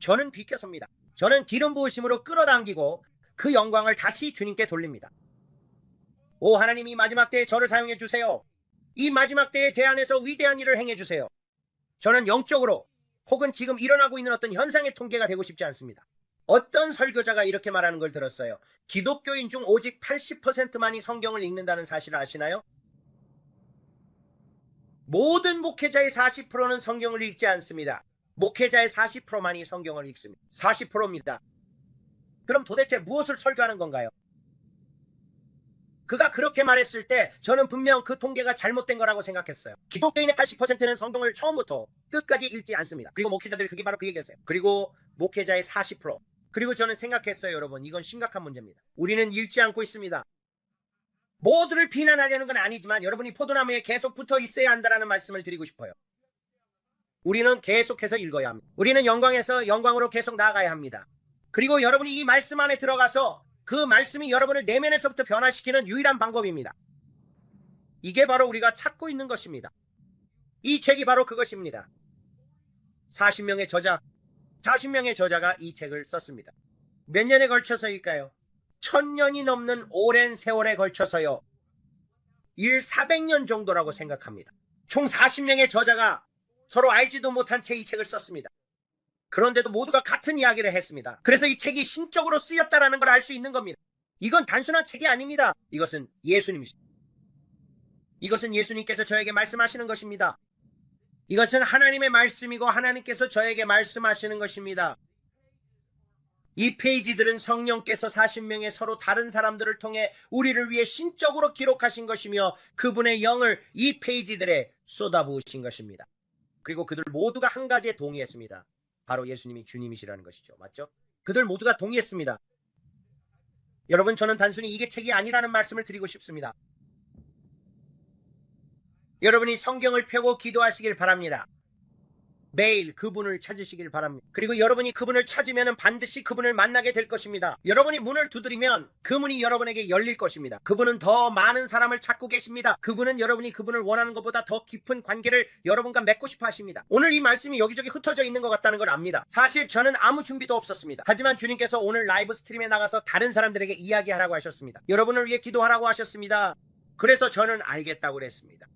저는 비켜섭니다. 저는 기름 부으심으로 끌어당기고 그 영광을 다시 주님께 돌립니다. 오 하나님, 이 마지막 때에 저를 사용해 주세요. 이 마지막 때에 제 안에서 위대한 일을 행해 주세요. 저는 영적으로 혹은 지금 일어나고 있는 어떤 현상의 통계가 되고 싶지 않습니다. 어떤 설교자가 이렇게 말하는 걸 들었어요. 기독교인 중 오직 80%만이 성경을 읽는다는 사실을 아시나요? 모든 목회자의 40%는 성경을 읽지 않습니다. 목회자의 40%만이 성경을 읽습니다. 40%입니다. 그럼 도대체 무엇을 설교하는 건가요? 그가 그렇게 말했을 때 저는 분명 그 통계가 잘못된 거라고 생각했어요. 기독교인의 80%는 성경을 처음부터 끝까지 읽지 않습니다. 그리고 목회자들이 그게 바로 그 얘기였어요. 그리고 목회자의 40%. 그리고 저는 생각했어요, 여러분. 이건 심각한 문제입니다. 우리는 읽지 않고 있습니다. 모두를 비난하려는 건 아니지만 여러분이 포도나무에 계속 붙어 있어야 한다는 말씀을 드리고 싶어요. 우리는 계속해서 읽어야 합니다. 우리는 영광에서 영광으로 계속 나아가야 합니다. 그리고 여러분이 이 말씀 안에 들어가서 그 말씀이 여러분을 내면에서부터 변화시키는 유일한 방법입니다. 이게 바로 우리가 찾고 있는 것입니다. 이 책이 바로 그것입니다. 40명의 저자가 이 책을 썼습니다. 몇 년에 걸쳐서일까요? 1000년이 넘는 오랜 세월에 걸쳐서요. 일 400년 정도라고 생각합니다. 총 40명의 저자가 서로 알지도 못한 채 이 책을 썼습니다. 그런데도 모두가 같은 이야기를 했습니다. 그래서 이 책이 신적으로 쓰였다는 걸 알 수 있는 겁니다. 이건 단순한 책이 아닙니다. 이것은 예수님이십니다. 이것은 예수님께서 저에게 말씀하시는 것입니다. 이것은 하나님의 말씀이고 하나님께서 저에게 말씀하시는 것입니다. 이 페이지들은 성령께서 40명의 서로 다른 사람들을 통해 우리를 위해 신적으로 기록하신 것이며 그분의 영을 이 페이지들에 쏟아부으신 것입니다. 그리고 그들 모두가 한 가지에 동의했습니다. 바로 예수님이 주님이시라는 것이죠. 맞죠? 그들 모두가 동의했습니다. 여러분, 저는 단순히 이게 책이 아니라는 말씀을 드리고 싶습니다. 여러분이 성경을 펴고 기도하시길 바랍니다. 매일 그분을 찾으시길 바랍니다. 그리고 여러분이 그분을 찾으면 반드시 그분을 만나게 될 것입니다. 여러분이 문을 두드리면 그 문이 여러분에게 열릴 것입니다. 그분은 더 많은 사람을 찾고 계십니다. 그분은 여러분이 그분을 원하는 것보다 더 깊은 관계를 여러분과 맺고 싶어 하십니다. 오늘 이 말씀이 여기저기 흩어져 있는 것 같다는 걸 압니다. 사실 저는 아무 준비도 없었습니다. 하지만 주님께서 오늘 라이브 스트림에 나가서 다른 사람들에게 이야기하라고 하셨습니다. 여러분을 위해 기도하라고 하셨습니다. 그래서 저는 알겠다고 그랬습니다.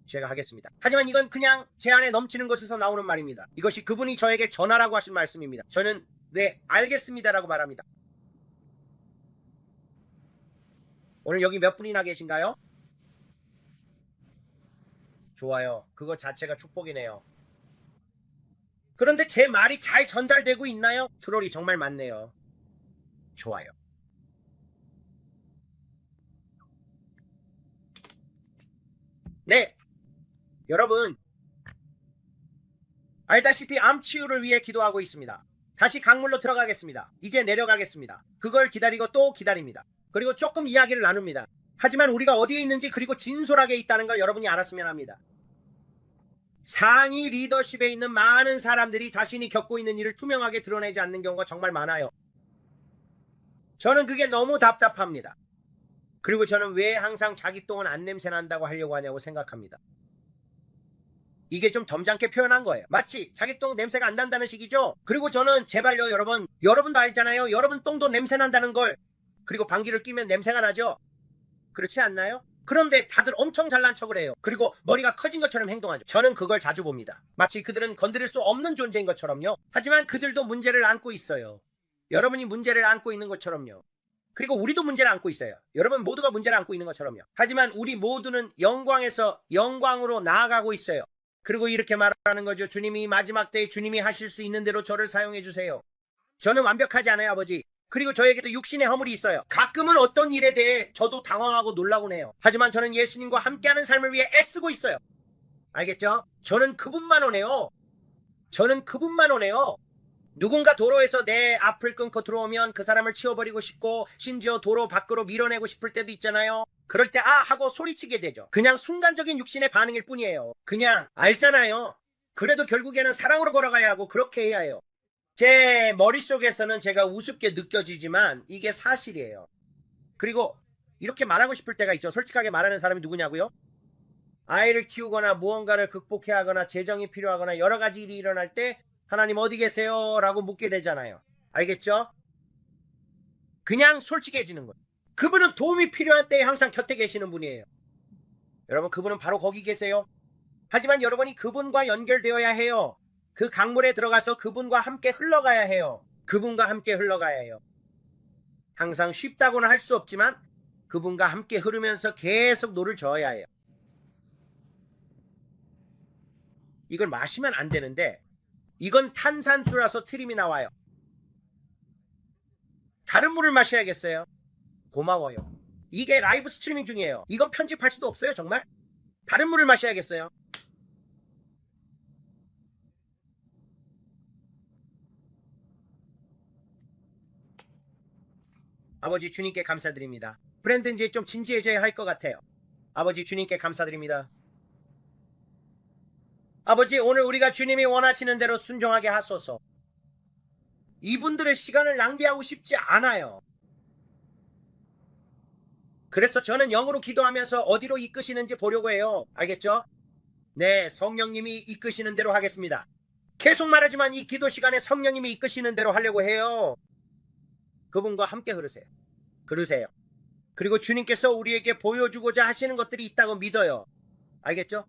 제가 하겠습니다. 하지만 이건 그냥 제 안에 넘치는 것에서 나오는 말입니다. 이것이 그분이 저에게 전하라고 하신 말씀입니다. 저는 네, 알겠습니다라고 말합니다. 오늘 여기 몇 분이나 계신가요? 좋아요. 그거 자체가 축복이네요. 그런데 제 말이 잘 전달되고 있나요? 트롤이 정말 많네요. 좋아요. 네. 여러분, 알다시피 암 치유를 위해 기도하고 있습니다. 다시 강물로 들어가겠습니다. 이제 내려가겠습니다. 그걸 기다리고 또 기다립니다. 그리고 조금 이야기를 나눕니다. 하지만 우리가 어디에 있는지 그리고 진솔하게 있다는 걸 여러분이 알았으면 합니다. 상위 리더십에 있는 많은 사람들이 자신이 겪고 있는 일을 투명하게 드러내지 않는 경우가 정말 많아요. 저는 그게 너무 답답합니다. 그리고 저는 왜 항상 자기 똥은 안 냄새 난다고 하려고 하냐고 생각합니다. 이게 좀 점잖게 표현한 거예요. 마치 자기 똥 냄새가 안 난다는 식이죠. 그리고 저는 제발요, 여러분도 알잖아요. 여러분 똥도 냄새 난다는 걸. 그리고 방귀를 뀌면 냄새가 나죠. 그렇지 않나요? 그런데 다들 엄청 잘난 척을 해요. 그리고 머리가 커진 것처럼 행동하죠. 저는 그걸 자주 봅니다. 마치 그들은 건드릴 수 없는 존재인 것처럼요. 하지만 그들도 문제를 안고 있어요. 여러분이 문제를 안고 있는 것처럼요. 그리고 우리도 문제를 안고 있어요. 여러분 모두가 문제를 안고 있는 것처럼요. 하지만 우리 모두는 영광에서 영광으로 나아가고 있어요. 그리고 이렇게 말하는 거죠. 주님이 마지막 때에 주님이 하실 수 있는 대로 저를 사용해 주세요. 저는 완벽하지 않아요, 아버지. 그리고 저에게도 육신의 허물이 있어요. 가끔은 어떤 일에 대해 저도 당황하고 놀라곤 해요. 하지만 저는 예수님과 함께하는 삶을 위해 애쓰고 있어요. 알겠죠? 저는 그분만 원해요. 저는 그분만 원해요. 누군가 도로에서 내 앞을 끊고 들어오면 그 사람을 치워버리고 싶고 심지어 도로 밖으로 밀어내고 싶을 때도 있잖아요. 그럴 때 아 하고 소리치게 되죠. 그냥 순간적인 육신의 반응일 뿐이에요. 그냥 알잖아요. 그래도 결국에는 사랑으로 걸어가야 하고 그렇게 해야 해요. 제 머릿속에서는 제가 우습게 느껴지지만 이게 사실이에요. 그리고 이렇게 말하고 싶을 때가 있죠. 솔직하게 말하는 사람이 누구냐고요? 아이를 키우거나 무언가를 극복해야 하거나 재정이 필요하거나 여러 가지 일이 일어날 때 하나님 어디 계세요? 라고 묻게 되잖아요. 알겠죠? 그냥 솔직해지는 거예요. 그분은 도움이 필요한 때에 항상 곁에 계시는 분이에요. 여러분 그분은 바로 거기 계세요. 하지만 여러분이 그분과 연결되어야 해요. 그 강물에 들어가서 그분과 함께 흘러가야 해요. 그분과 함께 흘러가야 해요. 항상 쉽다고는 할 수 없지만 그분과 함께 흐르면서 계속 노를 저어야 해요. 이걸 마시면 안 되는데 이건 탄산수라서 트림이 나와요. 다른 물을 마셔야겠어요. 고마워요. 이게 라이브 스트리밍 중이에요. 이건 편집할 수도 없어요, 정말. 다른 물을 마셔야겠어요. 아버지 주님께 감사드립니다. 브랜드 이제 좀 진지해져야 할 것 같아요. 아버지 주님께 감사드립니다. 아버지 오늘 우리가 주님이 원하시는 대로 순종하게 하소서. 이분들의 시간을 낭비하고 싶지 않아요. 그래서 저는 영으로 기도하면서 어디로 이끄시는지 보려고 해요. 알겠죠? 네, 성령님이 이끄시는 대로 하겠습니다. 계속 말하지만 이 기도 시간에 성령님이 이끄시는 대로 하려고 해요. 그분과 함께 흐르세요. 그리고 주님께서 우리에게 보여주고자 하시는 것들이 있다고 믿어요. 알겠죠?